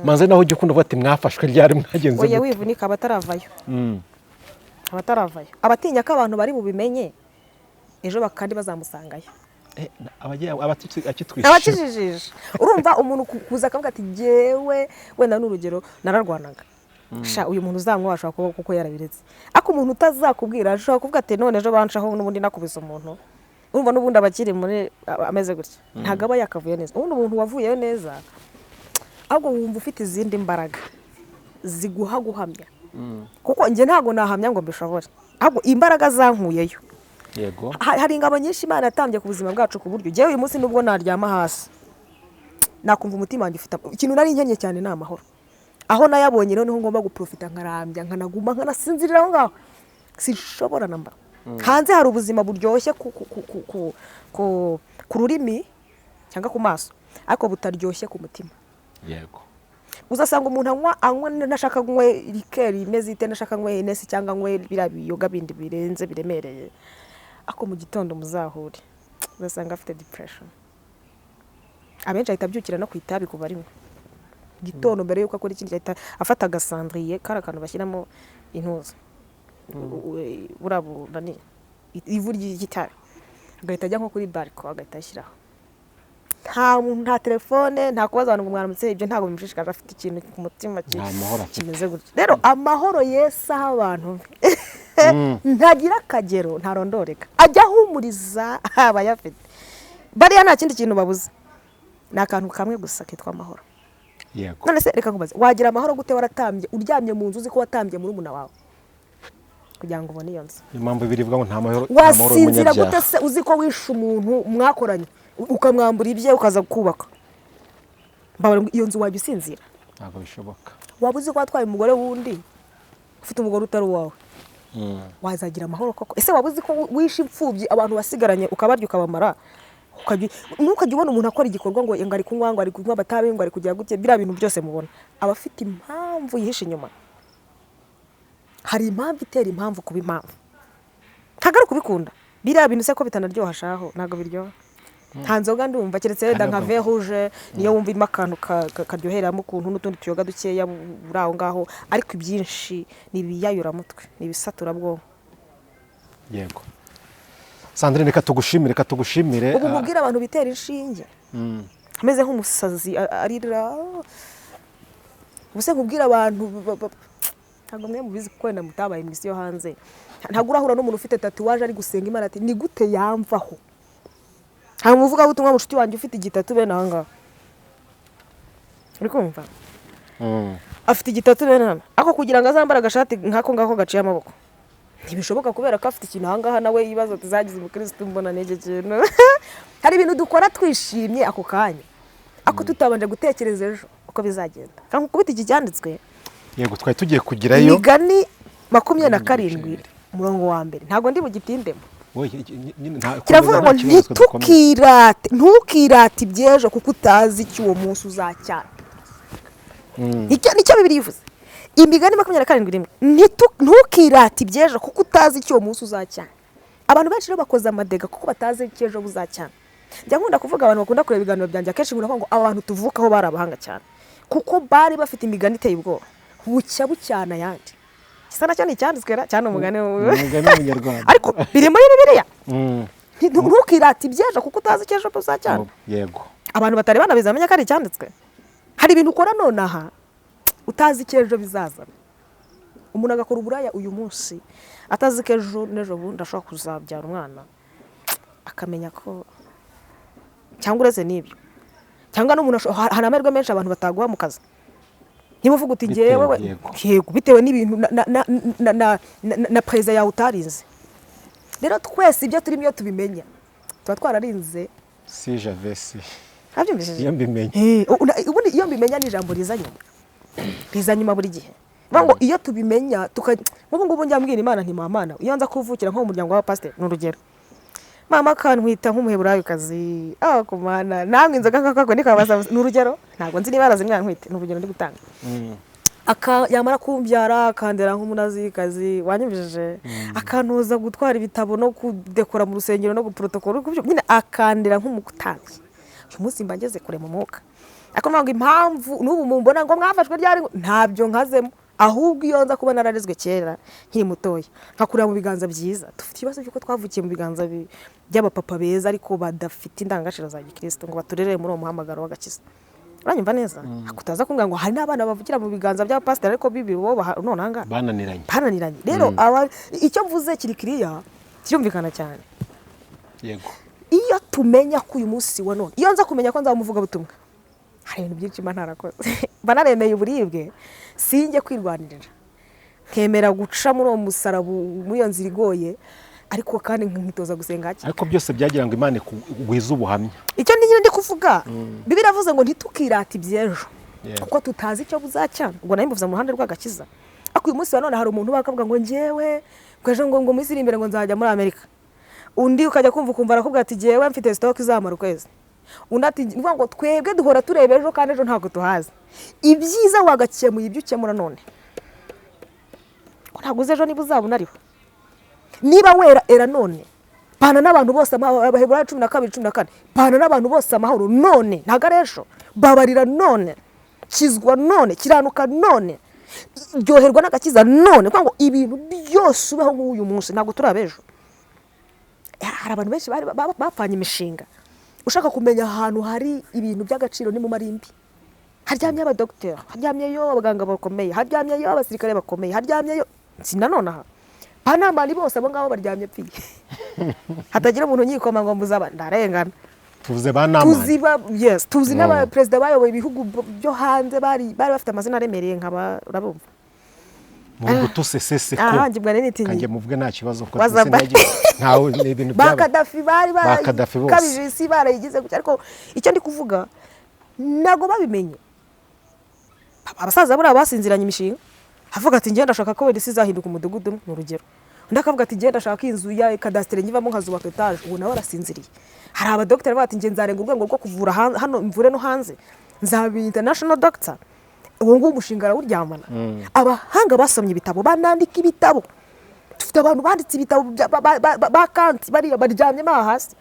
[SPEAKER 2] manze naho ujye ukunda uvuga ati mwafashwe ryari mwagenze
[SPEAKER 1] oya wivunika abataravayo abatinya ko abantu bari bubimenye ejo bakandi bazamusangayo abakijijije urumva umuntu kuza akavuga ati jewe wenda n'urugero nararwanaga uyu muntu uzamwasha kuko yarabiretse ako umuntu utazakubwira ashobora kuvuga ati none ejo banshaho n'ubundi nakubise umuntu urumva n'ubundi abakiri muri ameze gutya ntago aba yakavuye neza ubundi umuntu wavuyeyo neza ahubwo wumva ufite izindi mbaraga ziguha guhamya kuko njye ntago nahamya ngo mbishobore ahubwo imbaraga zankuyeyo
[SPEAKER 2] yego
[SPEAKER 1] hari ingabo nyinshi Imana yatambye ku buzima bwacu ku buryo jewe uyu munsi nubwo naryama hasi nakumva umutima wanjye ufite ikintu nari nkenye cyane ni amahoro aho nayabonye noneho ngomba guprofita nkarambya nkanaguma nkanasinzirira aho ngaho sinshobora namba hanze hari ubuzima buryoshye ku rurimi cyangwa ku maso ariko butaryoshye ku mutima
[SPEAKER 2] yego
[SPEAKER 1] uzasanga umuntu anywa nashaka nywe likeri imeze ite nashaka nywe Hennessy cyangwa nywe birabiyoga bindi birenze biremereye ako mu gitondo muzahure uzasanga afite depression abenshi ahita abyukira no kwitabi kuba rimwe gitondo mbere yuko akora ikindi ahita afata agasandriye kara kantu bashyiramo intuza burabura ni ivu ry'igitare agahita ajya nko kuri barco agahita ashyiraho nta telefone nta kubaza abantu ngo mwaramutse ibyo ntabwo bimushishikaje afite ikintu ku mutima kimeze gutya rero amahoro Yesu aho abantu ntagira akagero ntarondoreka ajya ahumuriza abayafite bariya nta kindi kintu babuze ni akantu kamwe gusa kitwa amahoro
[SPEAKER 2] yego
[SPEAKER 1] none se reka nkubaze wagira amahoro gute waratambye uryamye mu nzu uzi ko watambye muri umuna wawe kugira ngo ubone iyo nzu
[SPEAKER 2] impamvu birivuga ngo nta mahoro
[SPEAKER 1] wasinzira gute se uzi ko wishe umuntu mwakoranye ukamwambura ibye ukaza kubaka iyo nzu wajya usinzira
[SPEAKER 2] ntabwo bishoboka
[SPEAKER 1] waba uzi ko watwaye umugore wundi ufite umugore utari uwawe wazagira amahoro koko ese waba uzi ko wishe imfubyi abantu basigaranye ukabarya ukabamara ntukajya ubona umuntu akora igikorwa ngo ari kunywa ngo ari kunywa batabe ngo ari kugira gutya biriya bintu byose mubona aba afite impamvu yihishe inyuma hari impamvu itera impamvu kuba impamvu ntabwo ari kubikunda biriya bintu se ko bitanaryoha shaho ntabwo biryoha nta nzoga ndumva keretse wenda nka vin rouge niyo wumva irimo akantu karyoheramo ukuntu n'utundi tuyoga dukeya buri aho ngaho ariko ibyinshi ni ibiyayuramutwe ni ibisaturabwonko
[SPEAKER 2] yego Sandrine reka tugushimire
[SPEAKER 1] ubu mubwira abantu bitera inshinge ameze nk'umusazi arira ubuse nkubwira abantu ntabwo mwe mubizi kuko wenda mutabaye mu isi yo hanze ntabwo urahura n'umuntu ufite tatuwaje ari gusenga Imana ati ni gute yamvaho hari umuvuga butumwa mushuti wanjye ufite igitatu bene aha ngaha uri kumva afite igitatu nana ako kugira ngo azambara agashati nkako ngako gaciye amaboko ntibishoboka kubera ko afite ikintu ahangaha nawe yibaza tuzagize umukristo mbona n'iki kintu hari ibintu dukora twishimye ako kanya ako tutabanje gutekereza ejo uko bizagenda kandi kubita iki cyanditswe
[SPEAKER 2] yego twari tugiye kugirayo
[SPEAKER 1] Imigani 27 umurongo wa mbere ntago ndi bugitindemo kiravuga ngo ntukirate ibyejo kuko utazi icyo uwo munsi uzacyana nicyo Bibiliya ivuze Imigani 27 ntukirate ibyejo kuko utazi icyo uwo munsi uzacyana abantu benshi rero bakoze amadega kuko batazi icyo ejo buzacyana njya nkunda kuvuga abantu bakunda kureba ibiganiro byanjye akenshi nkunda ngo abantu tuvukaho bari abahanga cyane kuko bari bafite imigani iteye ubwoba bucya bucyana yandi kisa nacyo ni icyanditswe cyane umugani
[SPEAKER 2] w'umunyarwanda
[SPEAKER 1] ariko biri muri Bibiliya ntukirate ibyejo kuko utazi icyo ejo buzacyana
[SPEAKER 2] yego
[SPEAKER 1] abantu batari banabizi bamenya ko ari icyanditswe hari ibintu ukora nonaha utazi icyo ejo bizazana umuntu agakora uburaya uyu munsi atazi ko ejo n'ejo bundi ashobora kuzabyara umwana akamenya ko cyangwa uretse n'ibyo cyangwa n'umuntu hari amahirwe menshi abantu bataguha mu kazi niba uvuga uti ngewe yego bitewe n'ibintu na perezida yawe utarinze rero twese ibyo turimo iyo tubimenya tuba twararinze
[SPEAKER 2] si javesi
[SPEAKER 1] iyo mbimenya ni ijambo riza nyuma buri gihe ngo iyo tubimenya nk'ubu ngubu njya mbwira Imana nti Mana iyo nza kuvukira nko mu muryango w'abapasiteri ni urugero mama akantwita nk'umuheburayikazi ku Mana namwe inzoga nk'akako nikabaza ni urugero ntabwo nzi niba yarazimwana ntwite ni urugero ndi gutanga yamara kumbyara akandera nk'umunazikazi wanyumvije akantoza gutwara ibitabo no kudekora mu rusengero no guprotokora nyine akandera nk'umutambyi uyu munsi mba ngeze kure mu mwuka ariko ntabwo impamvu n'ubu mumbona ngo mwafashwe ryari ntabyo nkazemo ahubwo iyo nza kuba nararezwe kera nkiri mutoya nkakurira mu biganza byiza dufite ikibazo cy'uko twavukiye mu biganza by'abapapa beza ariko badafite indangagaciro za gikristo ngo baturerere muri uwo muhamagaro w'agakiza uranyumva neza akutaza kumbwira ngo hari n'abana bavukira mu biganza by'abapasiteri ariko bibi bo none aha ngaha bananiranye rero icyo mvuze kiri kiriya kirumvikana cyane
[SPEAKER 2] yego
[SPEAKER 1] iyo tumenya ko uyu munsi wa none iyo nza kumenya ko nzamuvuga butumwa hari ibintu byinshi mba ntarakoze mba naremeye uburibwe sinjye kwirwanirira nkemera guca muri uwo musaraba muri iyo nzira igoye ariko kandi nkitoza gusenga hake
[SPEAKER 2] ariko byose byagira ngo Imana igwize ubuhamya
[SPEAKER 1] icyo ndi kuvuga Bibiliya iravuze ngo ntitukirate ibyejo kuko tutazi icyo buzacyana ubwo nayo mbivuze mu ruhande rw'agakiza ariko uyu munsi wa none hari umuntu bakavuga ngo njyewe ejo ngo munsi iri imbere ngo nzajya muri Amerika undi ukajya kumva arakubwira ati njyewe mfite stock izamara ukwezi undi ati nivuga ngo twebwe duhora tureba ejo kandi ejo ntabwo tuhazi ibyiza wagakemuye ibyo ukemura none ntabwo uzi ejo niba uzabona ariho niba wera era none pana n'abantu bose Abaheburayo 12:14 pana n'abantu bose amahoro none ntabwo ari ejo babarira none kizwa none kiranuka none ryoherwa n'agakiza none kuko ngo ibintu byose ubeho nk'uyu munsi ntabwo turabe ejo hari abantu benshi bapfanye imishinga ushaka kumenya ahantu hari ibintu by'agaciro ni mu marimbi haryamye abadokiteri haryamyeyo abaganga bakomeye haryamyeyo abasirikare bakomeye haryamyeyo sinanone aha panamani bose abo ngabo baryamye pfiye hatagira umuntu nyikoma ngo muzaba ndarengana
[SPEAKER 2] tuvuze banamani
[SPEAKER 1] tuzi n'abaperezida bayoboye ibihugu byo hanze bari bafite amazina aremereye nkaba urabumva
[SPEAKER 2] mu tusesese ko kanjye muvuge nta kibazo ko ntawe ibintu byaba
[SPEAKER 1] bakadafi kabije isi barayigize gutya ariko icyo ndi kuvuga nago babimenye abasaza buri abasinziranye imishinga avuga ati ngenda ndashaka ko wenda isi izahinduka umudugudu mu rugero undi akavuga ati ngenda ndashaka inzu ya kadastere nyivamo nkazubaka etaje ubu nawe arasinziriye hari abadokiteri bati nge nzarenga urwego rwo kuvura hano mvure no hanze nzaba international doctor uwo nguwo umushinga arawuryamana abahanga basomye ibitabo banandika ibitabo dufite abantu banditse ibitabo ba Kanti bariya baryamyemo hasi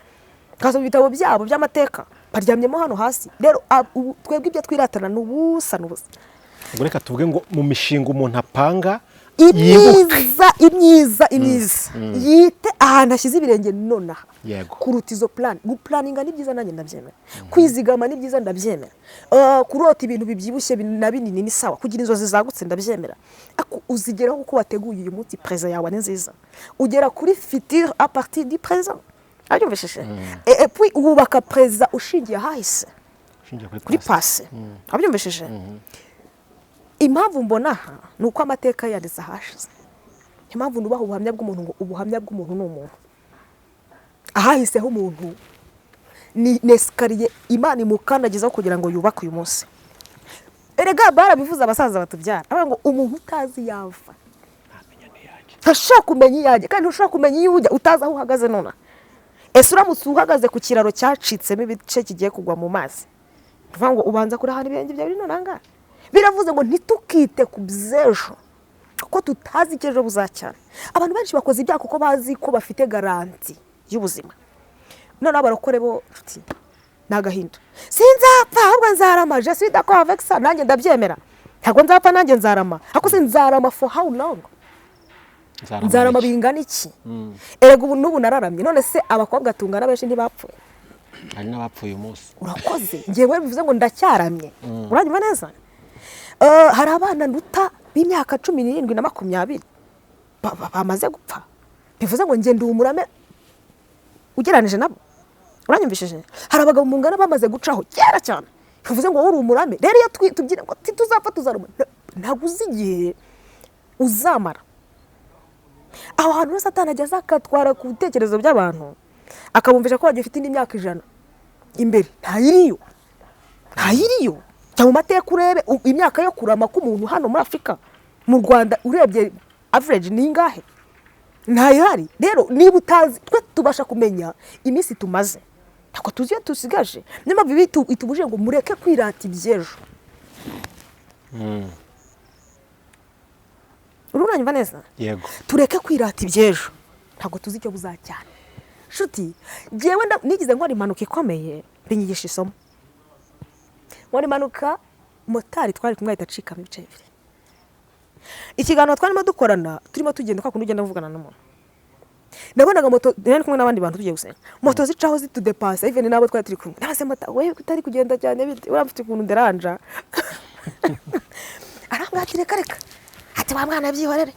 [SPEAKER 1] kasoma ibitabo byabo by'amateka baryamyemo hano hasi rero twebwe ibyo twiratana n'ubusa
[SPEAKER 2] ubwo reka tuvuge ngo mu mishinga umuntu apanga
[SPEAKER 1] imyiza yite ahantu ashyize ibirenge nonaha kuruta izo plan gupulaninga ni byiza nanjye ndabyemera kwizigama ni byiza ndabyemera kurota ibintu bibyibushye na binini ni sawa kugira inzozi zagutse ndabyemera ako uzigeraho uko wateguye uyu munsi présent yawe ni nziza ugera kuri futur à partir du présent abyumvishije et puis ubaka présent ushingiye hahise kuri passé abyumvishije impamvu mbona aha ni uko amateka yanditse ahashize. Impamvu nubaha ubuhamya bw'umuntu ngo ubuhamya bw'umuntu ni umuntu. Ahahiseho umuntu ni nesikariye Imana imukandagizaho kugira ngo yubake uyu munsi. Erega barabivuze abasaza batubyara avuga ngo umuntu utazi yava ntashaka kumenya iyaje kandi ntushaka kumenya iyo ujya utazi aho uhagaze none. Ese uramutse uhagaze ku kiraro cyacitsemo ibice kigiye kugwa mu mazi tuvuga ngo ubanza kurahana ibirenge byawe none angahe. Biravuze ngo ntitukite ku byejo kuko tutazi icyejo buzacyana. Abantu benshi bakoze ibyaha kuko bazi ko bafite garanti y'ubuzima. None abarokore bo nagahinda sinzapfa ahubwo nzarama je suis d'accord avec ça nanjye ndabyemera. Ntabwo nzapfa nanjye nzarama ariko sinzarama for how long? Nzarama bingana iki? Erega ubu n'ubu nararamye none se abakobwa tungana benshi ntibapfuye.
[SPEAKER 2] Hari n'abapfuye umunsi.
[SPEAKER 1] Urakoze ngewe bivuze ngo ndacyaramye. Uranyuma neza? Hari abana nduta b'imyaka 17 na 20 bamaze gupfa. Bivuze ngo nge ndi umurame ugeranije nabo. Uranyumvishije? Hari abagabo mu ngana bamaze gucaho kera cyane. Bivuze ngo uri umurame. Rero iyo tubyina ngo tuzapfa tuzaruma ntabwo uzigiye uzamara. Aho hantu rero Satani ageze akatwara ku bitekerezo by'abantu akabumvisha ko bagifite imyaka 100 imbere. Ntayiriyo cyangwa mateka urebe imyaka yo kurama k'umuntu hano muri Afrika mu Rwanda urebye average ni ingahe? Ntayihari. Rero niba utazi twe tubasha kumenya iminsi tumaze ntabwo tuzi iyo tusigaje. Niyo mpamvu itubuje ngo mureke kwirata ibyejo. Urumva neza?
[SPEAKER 2] Yego.
[SPEAKER 1] Tureke kwirata ibyejo ntabwo tuzi icyo buzacyana. Shuti jewe nigize ngo ari impanuka ikomeye binyigisha isomo. Ngo ni impanuka motari twari kumwe itacikamo ibice bibiri. Ikiganiro twarimo dukorana turimo tugenda kwa ugenda mvugana n'umuntu. Nabonaga moto nari kumwe n'abandi bantu tugiye gusenga. Moto zicaho zitudepasa even nabo twari turi kumwe. Nabase mota wewe kutari kugenda cyane bite uramfite ukuntu nderanja. Arambwatire kareka. Ati wa mwana byihorere.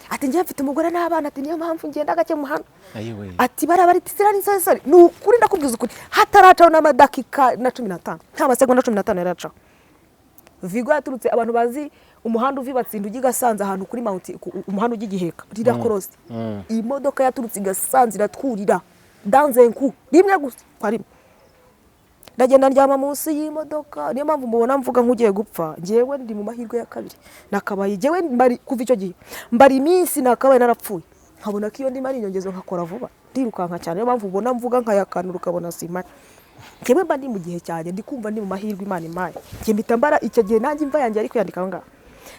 [SPEAKER 1] Ati ngiye mfite umugore n'abana ati niyo mpamvu ngenda gake mu hano.
[SPEAKER 2] Ayiwe.
[SPEAKER 1] Ati barabari tisira ni sore. Nukuri ndakubwiza ukuri. Hataracaho n'amadakika na 15. Nta masegonda 15 yaracaho. Vigo yaturutse abantu bazi umuhanda uvi Batsinda ugi Gasanze ahantu kuri Mount umuhanda ugi Giheka rira cross. Iyi modoka yaturutse Gasanze iratwurira danzenku rimwe gusa kwari. Ndagenda ndyama munsi y'imodoka niyo mpamvu mubona mvuga nk'ugiye gupfa. Ngewe ndi mu mahirwe ya kabiri. Nakabaye jewe mbari kuva icyo gihe. Mbari iminsi nakabaye narapfuye. Nkabona ko iyo ndi mari inyongezo nkakora vuba. Ndirukanka cyane niyo mpamvu ubona mvuga nkayakanura ukabona simari. Ngewe mba ndi mu gihe cyane ndi kumva ndi mu mahirwe Imana impaye. Nge mbitambara icyo gihe nanjye imva yanjye ariko yandika ngaho.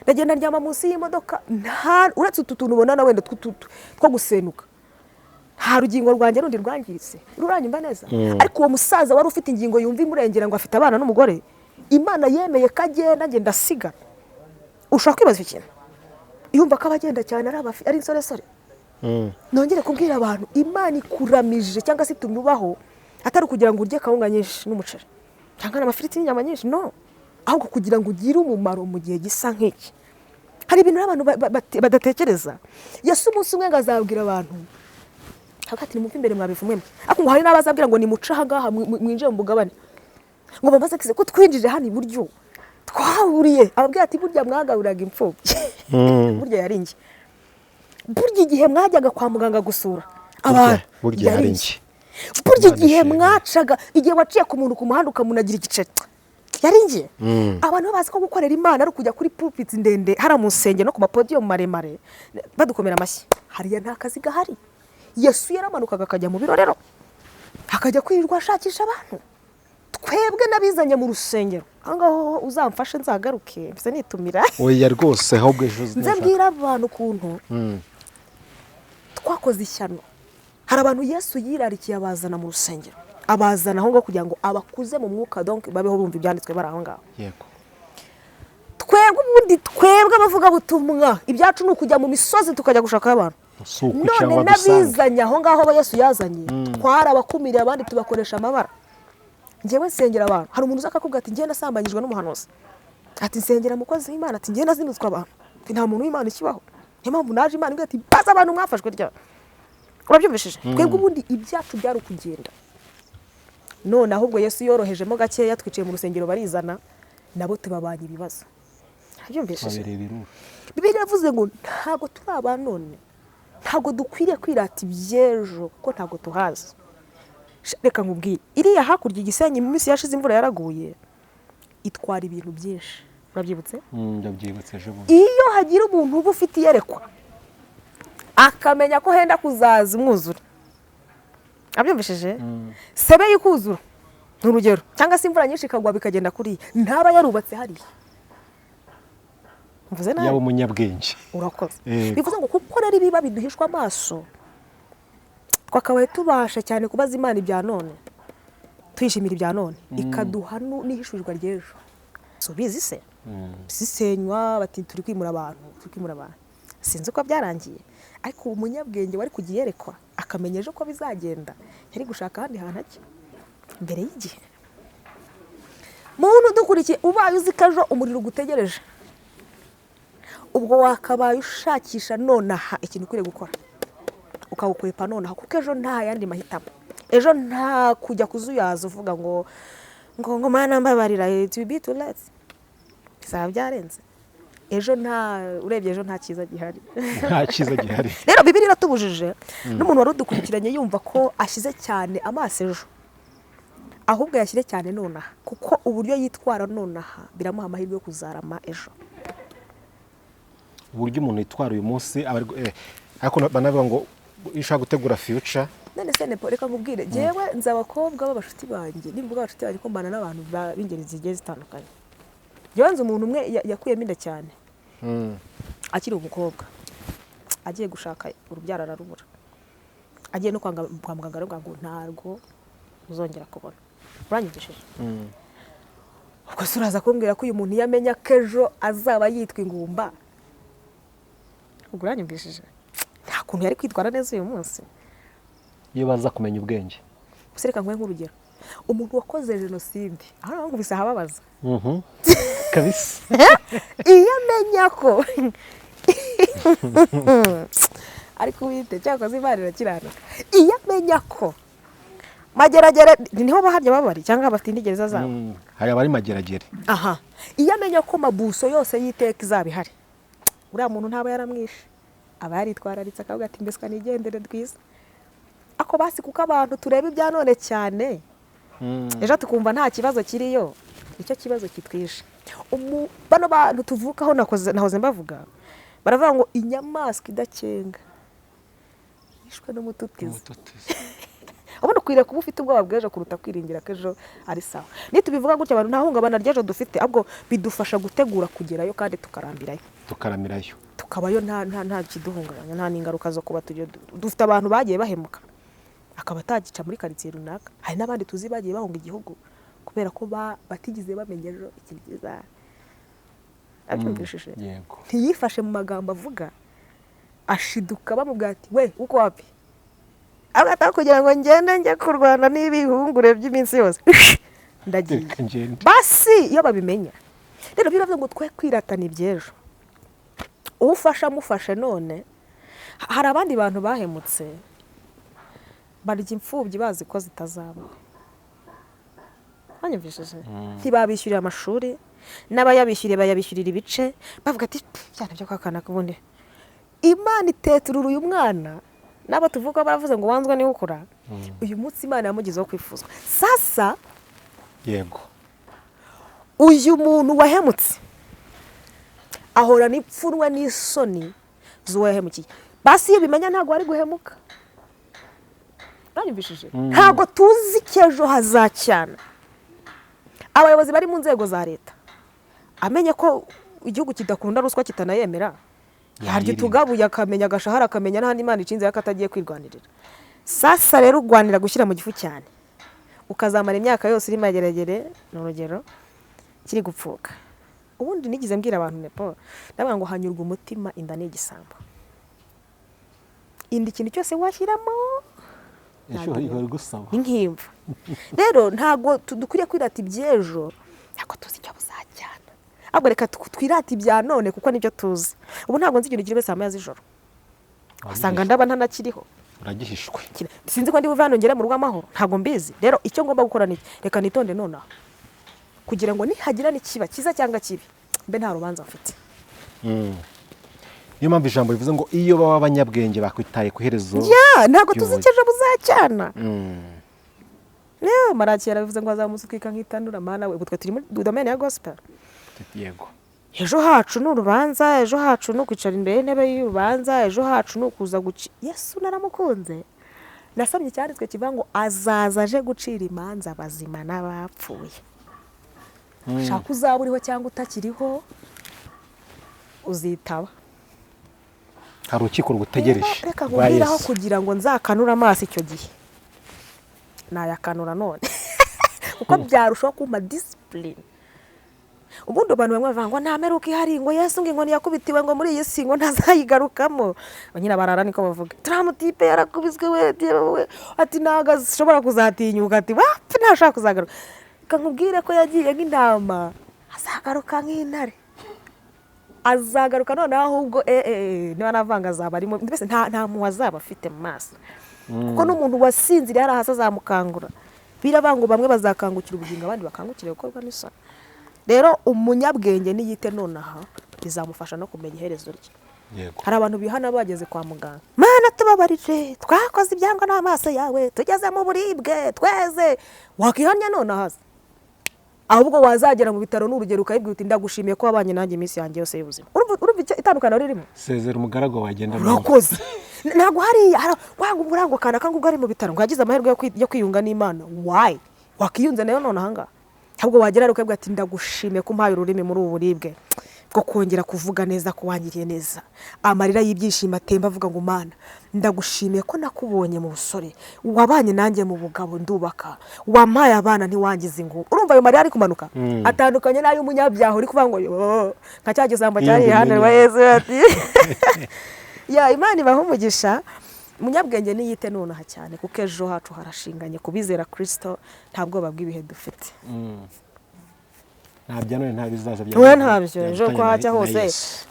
[SPEAKER 1] Ndagenda ndyama munsi y'imodoka nta uretse utuntu ubona na wenda two gusenuka. Nta rugingo rwanjye rundi rwangiritse. Ruranyumva neza. Ariko uwo musaza wari ufite ingingo yumva imurengera ngo afite abana n'umugore. Imana yemeye kagenda nge ndasiga. Ushaka kwibaza ikintu. Yumva ko abagenda cyane ari insoresore. Nongere kubwira abantu Imana ikuramije cyangwa se tumubaho atari kugira ngo urye kawunga nyinshi n'umuceri cyangwa n'amafiriti n'inyama nyinshi no ahubwo kugira ngo ugire umumaro mu gihe gisa nk'iki. Hari ibintu abantu badatekereza. Yesu umunsi umwe ngazabwira abantu hagati ni mu imbere mwabivumwe ako ngo hari n'abazabwira ngo ni mucaha ngaha mwinje mu bugabane ngo bamaze kise ko twinjije hano iburyo twahuriye ababwira ati burya mwagaburaga imfubyi burya yaringi burya igihe mwajyaga kwa muganga gusura abantu
[SPEAKER 2] burya yaringi
[SPEAKER 1] burya igihe mwacaga igihe waciye ku muntu ku muhanda ukamunagira igiceri yaringi abantu bazi ko gukorera Imana ari kujya kuri pulpit ndende hari mu nsenge no ku mapodium maremare badukomera amashyi hariya nta kazi gahari. Yesu yaramanukaga akajya mu birorero akajya kwirirwa ashakisha abantu. Twebwe nabizanye mu rusengero angaho uzamfashe nzagaruke mbese nitumira
[SPEAKER 2] oya rwose ahubwo ejo
[SPEAKER 1] nzabwira abantu kuntu twakoze ishyano. Hari abantu Yesu yirarikiye abazana mu rusengero abazana aho ngo kugira ngo abakuze mu mwuka donc babeho bumva ibyanditswe bari aho ngaho.
[SPEAKER 2] Yego.
[SPEAKER 1] Twebwe abavuga butumwa ibyacu ni ukujya mu misozi tukajya gushaka abantu. None nabizanye aho ngaho aba Yesu yazanye twarabakumiriye abandi tubakoresha amabara. Ngewe nsengera abantu hari umuntu uzakakubwira ati ngenda sambanyijwe n'umuhanuzi ati nsengera mukozi w'Imana ati ngenda zinutswa abantu ati nta muntu w'Imana ikibaho niyo mpamvu naje Imana imbwira ati baza abantu mwafashwe rya. Urabyumvishije? Twebwe ubundi ibyacu byari ukugenda. None ahubwo Yesu yorohejemo gakeya twiciye mu rusengero barizana nabo tubabanye ibibazo. abyumvishije
[SPEAKER 2] babereye ibirura.
[SPEAKER 1] Bibiliya yavuze ngo ntabwo turi aba none, ntabwo dukwiriye kwirata iby'ejo kuko ntabwo tuhazi. Reka nkubwire, iriya hakurya Igisenyi mu minsi yashize imvura yaraguye itwara ibintu byinshi, urabyibutse?
[SPEAKER 2] Ndabyibutse ejo bundi.
[SPEAKER 1] Iyo hagira umuntu uba ufite iyerekwa akamenya ko henda kuzaza umwuzure, abyumvishije sebe y'ikuzura ni urugero, cyangwa se imvura nyinshi ikagwa bikagenda kuriya, ntaba yarubatse hariya. Mvuze nabi?
[SPEAKER 2] Yaba umunyabwenge.
[SPEAKER 1] Urakoze. Bivuze ngo kuko rero ibiba biduhishwa amaso, twakabaye tubasha cyane kubaza Imana ibya none, tuyishimira ibya none, ikaduha n'ihishurirwa ry'ejo. So bizi se sisenywa bati turi kwimura abantu, sinzi uko byarangiye, ariko umunyabwenge wari kugiyerekwa akamenya ejo ko bizagenda, yari gushaka ahandi hantu ajya mbere y'igihe. Muntu dukurikiye, ubaye uzi ko ejo umuriro ugutegereje, ubwo wakabaye ushakisha nonaha ikintu ukwiriye gukora, ukawukwepa nonaha, kuko ejo nta yandi mahitamo. Ejo nta kujya kuzuyaza uvuga ngo Mana mbabarira, it will be too late, bizaba byarenze. Ejo urebye ejo nta cyiza gihari.
[SPEAKER 2] Nta cyiza gihari.
[SPEAKER 1] Rero Bibiliya iratubujije n'umuntu wari udukurikiranye yumva ko ashyize cyane amaso ejo, ahubwo yashyire cyane nonaha, kuko uburyo yitwara nonaha biramuha amahirwe yo kuzarama ejo.
[SPEAKER 2] Uburyo umuntu yitwara uyu munsi ariko banavuga ngo iyo ushaka gutegura future.
[SPEAKER 1] None se nepo, reka nkubwire, jewe nzi abakobwa b'abashuti banjye, nimvuga abashuti banjye ko mbana n'abantu b'ingeri zigiye zitandukanye. Jewe nzi umuntu umwe yakuyemo inda cyane akiri umukobwa, agiye gushaka urubyaro ararubura, agiye no kwa muganga aravuga ngo ntarwo uzongera kubona. Uranyigishije? Ubwo se uraza kumbwira ko uyu muntu yamenya ko ejo azaba yitwa ingumba? Ubwo uranyumvishije? Nta kuntu yari kwitwara neza uyu munsi
[SPEAKER 2] iyo baza kumenya ubwenge.
[SPEAKER 1] Gusa reka nkwe nk'urugero, umuntu wakoze jenoside aho naho ngubise ahababaza
[SPEAKER 2] kabisa.
[SPEAKER 1] Iyo amenya ko ariko wite cyakoze Imana irakiranuka, iyo amenya ko mageragere niho baharya babari cyangwa bafite indigereza zabo,
[SPEAKER 2] hari abari mageragere.
[SPEAKER 1] Aha, iyo amenya ko mabuso yose y'iteka izaba ihari, uriya muntu ntaba yaramwishe, aba yaritwararitse akavuga ati mbese kanigendere twiza. Ako basi kuko abantu tureba ibya none cyane, ejo tukumva nta kibazo kiriyo, icyo kibazo kitwishe. Bano bantu tuvukaho nahoze mbavuga, baravuga ngo inyamaswa idakenga yishwe n'umututizi. Ubundi ukwiriye kuba ufite ubwoba bw'ejo kuruta kwiringira ko ejo ari sawa. Nitubivuga gutya abantu nta hungabana ry'ejo dufite, ahubwo bidufasha gutegura kugerayo kandi tukaramirayo, tukabayo nta kiduhungabanya, nta n'ingaruka zo kuba dufite abantu bagiye bahemuka akaba atagica muri karitsiye runaka. Hari n'abandi tuzi bagiye bahunga igihugu kubera ko batigize bamenye ejo ikintu kiza. Abyumvishije? Ntiyifashe mu magambo avuga, ashiduka bamubwira ati we uko wapi, agataha kugira ngo ngende njye kurwana n'ibihungure by'iminsi yose ndagiye. Basi iyo babimenya rero biravuga ngo twe kwiratana iby'ejo, ufasha amufashe. None hari abandi bantu bahemutse barya imfubyi bazi ko zitazaba. Banyumvishije? Ntibabishyurira amashuri, n'abayabishyuriye bayabishyurira ibice, bavuga ati cyane byo kakana kubundi Imana iteturura uyu mwana. Nabo tuvuga baravuze ngo wanzwa ni ukura, uyu munsi Imana yamugizeho kwifuzwa. Sasa
[SPEAKER 2] yego,
[SPEAKER 1] uyu muntu wahemutse ahora n'ipfunwe n'isoni z'uwahemukiye. Basi iyo bimenya ntabwo ari guhemuka. Banyumvishije? Ntabwo tuzi ko ejo hazacyana. Abayobozi bari mu nzego za leta amenye ko igihugu kidakunda ruswa kitanayemera, yaryo tugabuye akamenya agashahara, akamenya n'ahandi Imana icinze yakatagiye kwirwanirira. Sasa rero urwanira gushyira mu gifu cyane, ukazamara imyaka yose iri mageragere, n'urugero kiri gupfuka. Ubundi nigize mbwira abantu nepo, ndavuga ngo hanyurwa umutima, inda ni igisambo. Indi kintu cyose washyiramo nk'imva. Rero ntabwo dukwiriye kwirata iby'ejo, ntabwo tuzi icyo buzajyana, ahubwo reka twirate ibya none kuko nibyo tuzi. Ubu ntabwo nzi ikintu kiri saa moya z'ijoro, usanga ndaba ntanakiriho,
[SPEAKER 2] uragihishwe.
[SPEAKER 1] Sinzi ko ndi buve hano ngere mu rugo amahoro, ntabwo mbizi. Rero icyo ngomba gukora ni reka nitonde nonaha, kugira ngo nihagira n'ikiba kiza cyangwa kibi mbe nta rubanza mfite.
[SPEAKER 2] niyo mpamvu ijambo rivuze ngo iyo baba abanyabwenge bakwitaye ku iherezo
[SPEAKER 1] ntabwo tuzi icyo ejo buzacyana. niyo marakera bivuze ngo azamutse ukika nk'itanura, mana we, twe turi muri domaine ya gospel.
[SPEAKER 2] yego,
[SPEAKER 1] ejo hacu ni urubanza, ejo hacu ni ukwicara imbere y'intebe y'urubanza, ejo hacu ni ukuza Yesu naramukunze, nasomye icyanditswe kivuga ngo azaza aje gucira imanza abazima n'abapfuye. shaka uzaba uriho cyangwa utakiriho uzitaba.
[SPEAKER 2] hari urukiko rugutegereje.
[SPEAKER 1] reka nkubwiraho kugira ngo nzakanure amaso icyo gihe nayakanura none kuko byarushaho kuma discipline. ubundi abantu bamwe bavuga ngo nta meruka ihari, ngo Yesu ngo inkoni yakubitiwe ngo muri iyi si ngo ntazayigarukamo. nyine barara niko bavuga, turamutipe yarakubiswe we ati ntago ashobora kuzatinyuka, ati wapfa ntashaka kuzagaruka. nkubwire ko yagiye nk'intama azagaruka nk'intare, azagaruka noneho ahubwo niba navanga azaba arimo mbese nta mpuhwe azaba afite mu maso, kuko n'umuntu wasinziriye hari hasi azamukangura. biravuga bamwe bazakangukira ubugingo, abandi bakangukire gukorwa n'isoni. rero umunyabwenge niyite nonaha bizamufasha no kumenya iherezo rye. hari abantu bihana bageze kwa muganga, mana tubabarire twakoze ibyangwa n'amaso yawe, tugeze mu buribwe tweze. wakihanya nonaha ahubwo wazagera mu bitaro n'urugero ukayibwira uti ndagushimiye ko wabanye nanjye iminsi yanjye yose y'ubuzima. urumva itandukana ririmo.
[SPEAKER 2] sezera umugaragu wagenda
[SPEAKER 1] urakoze. ntabwo hari wanga umurango kana kangubwo ari mu bitaro ngo yagize amahirwe yo kwiyunga n'Imana. why wakiyunze nayo none ahanga? ahubwo wagera ukabwira ati ndagushimiye ko umpaye ururimi muri ubu buribwe bwo kongera kuvuga neza ko wangiriye neza. amarira y'ibyishimo atemba avuga ngo Mana ndagushimiye ko nakubonye mu busore, wabanye nanjye mu bugabo ndubaka, wampaye abana ntiwangize ingufu. urumva ayo marira ari kumanuka atandukanye n'ay'umunyabyaha uri kuvuga ngo nka cya gisambo cyari ihanirwa Yesu ati Imana ibaha umugisha. umunyabwenge niyite nonaha cyane kuko ejo hacu harashinganye. kubizera Kristo nta bwoba bw'ibihe dufite.
[SPEAKER 2] ntabyo none nta bizaza
[SPEAKER 1] we ntabyo ejo ko hajya hose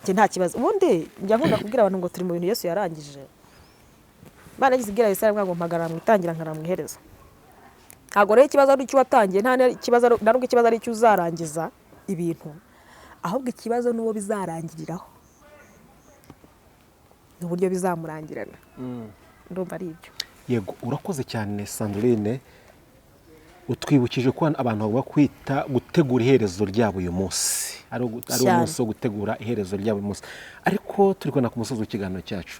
[SPEAKER 1] njye nta kibazo. ubundi njya nkunda kubwira abantu ngo turi mu bintu Yesu yarangije. Imana yagize ibwira Yesu ngo mpagarara mu itangira nkara mu iherezo. ntabwo rero ikibazo ari icyo watangiye, nta nubwo ikibazo ari icyo uzarangiza ibintu, ahubwo ikibazo n'uwo bizarangiriraho n'uburyo bizamurangirana. ndumva ari ibyo.
[SPEAKER 2] yego, urakoze cyane Sandrine, utwibukije ko abantu bagomba kwita gutegura iherezo ryabo uyu munsi, ari umunsi wo gutegura iherezo ryabo uyu munsi. ariko turi kubona ku musozi w'ikiganiro cyacu,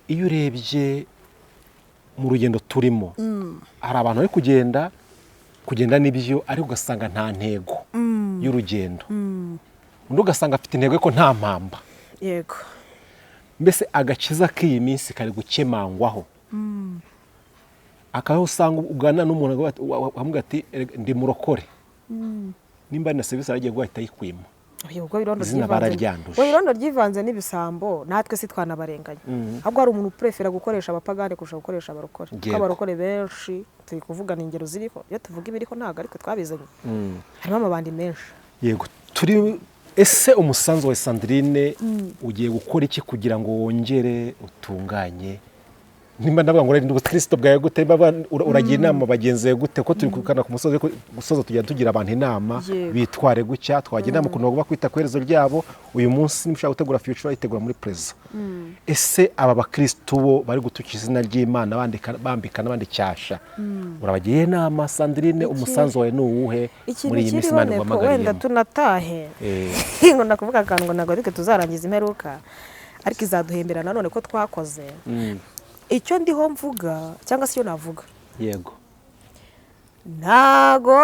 [SPEAKER 2] iyo urebye mu rugendo turimo, hari abantu bari kugenda n'ibyo, ariko ugasanga nta ntego y'urugendo. undi ugasanga afite intego ko nta mpamba.
[SPEAKER 1] yego,
[SPEAKER 2] mbese agakiza k'iyi minsi kari gukemangwaho. akaho usanga ugana n'umuntu wamubwira ati ndi murokore, nimba ari na serivisi aragiye guhita ayikwima. izina bararyanduje.
[SPEAKER 1] irondo ryivanze n'ibisambo natwe si twanabarenganya. ahubwo hari umuntu uprefera gukoresha abapagani kurusha gukoresha abarokore. kuko abarokore benshi turi kuvugana ingero ziriho, iyo tuvuga ibiriho ntabwo ariko twabizanye. harimo amabandi menshi.
[SPEAKER 2] yego, ese umusanzu wa Sandrine ugiye gukora iki kugira ngo wongere utunganye? nimba ndavuga ngo urinde ubukristo bwawe gute, uragira inama bagenzi bawe gute, ko turi kukana ku musozo tujya tugira abantu inama bitware gutya, twagira inama ukuntu bagomba kwita ku iherezo ryabo. uyu munsi niba ushaka gutegura future yitegura muri preza. ese aba bakristo bo bari gutukira izina ry'Imana bambika n'abandi cyasha, urabagiye inama Sandrine? umusanzu wawe ni uwuhe muri iyi minsi Imana igwamagariyemo?
[SPEAKER 1] wenda tunatahe ngo ndakuvuga akantu ngo ntabwo ariko tuzarangiza imperuka, ariko izaduhembera nanone ko twakoze. icyo ndiho mvuga cyangwa se icyo navuga,
[SPEAKER 2] yego,
[SPEAKER 1] ntago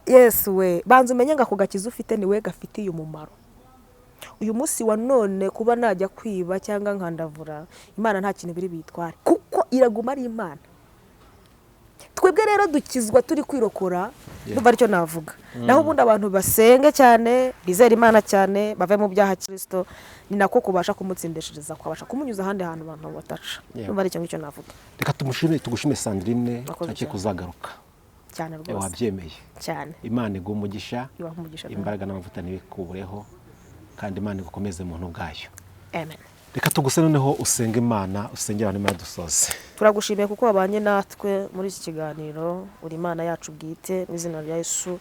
[SPEAKER 1] Yesu we banza umenye ngo ako gakiza ufite ni we gafitiye umumaro. uyu munsi wa none kuba najya kwiba cyangwa nkandavura, Imana nta kintu biri bitware kuko iraguma ari Imana. twebwe rero dukizwa turi kwirokora, ndumva aricyo navuga. naho ubundi abantu basenge cyane, bizera Imana cyane, bave mu byaha Kristo, ni nako kubasha kumutsindishiriza, kwabasha kumunyuza ahandi hantu abantu bataca. ndumva aricyo ngicyo navuga.
[SPEAKER 2] reka tugushime Sandrine, ntacyo kuzagaruka
[SPEAKER 1] cyane rwose.
[SPEAKER 2] wabyemeye
[SPEAKER 1] cyane.
[SPEAKER 2] Imana iguha umugisha, imbaraga n'amavuta ntibikubureho, kandi Imana igukomeze mu buntu bwayo.
[SPEAKER 1] amen.
[SPEAKER 2] reka tuguse noneho usenga Imana, usengera abantu Imana dusoze.
[SPEAKER 1] turagushimiye kuko wabanye natwe muri iki kiganiro, uri Imana yacu bwite, mu izina rya Yesu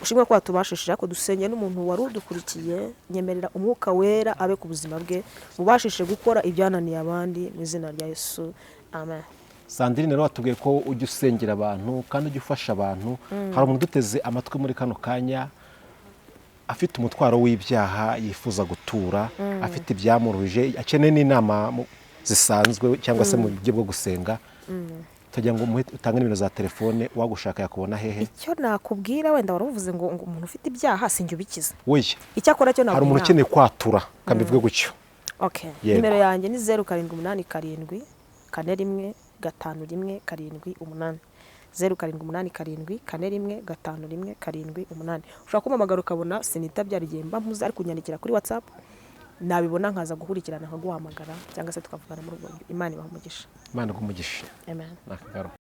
[SPEAKER 1] ushimwe ko watubashishije ariko dusenge n'umuntu wari udukurikiye nyemerera umwuka wera abe ku buzima bwe mubashije gukora ibyananiye abandi mu izina rya Yesu amen.
[SPEAKER 2] Sandrine rero watubwiye ko ujya usengera abantu kandi ujya ufasha abantu. Hari umuntu uduteze amatwi muri kano kanya afite umutwaro w'ibyaha yifuza gutura, afite ibyamuruhije, akeneye n'inama zisanzwe cyangwa se mu buryo bwo gusenga, tugira ngo utange nimero za telefone, wagushaka yakubona hehe?
[SPEAKER 1] Icyo nakubwira wenda waravuze ngo umuntu ufite ibyaha sinjye ubikiza.
[SPEAKER 2] Oya,
[SPEAKER 1] Icyakora cyo
[SPEAKER 2] hari umuntu ukeneye kwatura kambivuge gutyo.
[SPEAKER 1] Okay. Nimero yanjye ni 0787 41 51 78 0787 41 51 78. Ushobora kumpamagara ukabona sinitabye arigiye mba mpuze ari kunyandikira kuri WhatsApp, nabibona nkaza gukurikirana nkaguhamagara cyangwa se tukavugana muri ubwo. Imana ibaha umugisha.
[SPEAKER 2] Imana iguhe umugisha.
[SPEAKER 1] Amen.
[SPEAKER 2] Nakagaruka.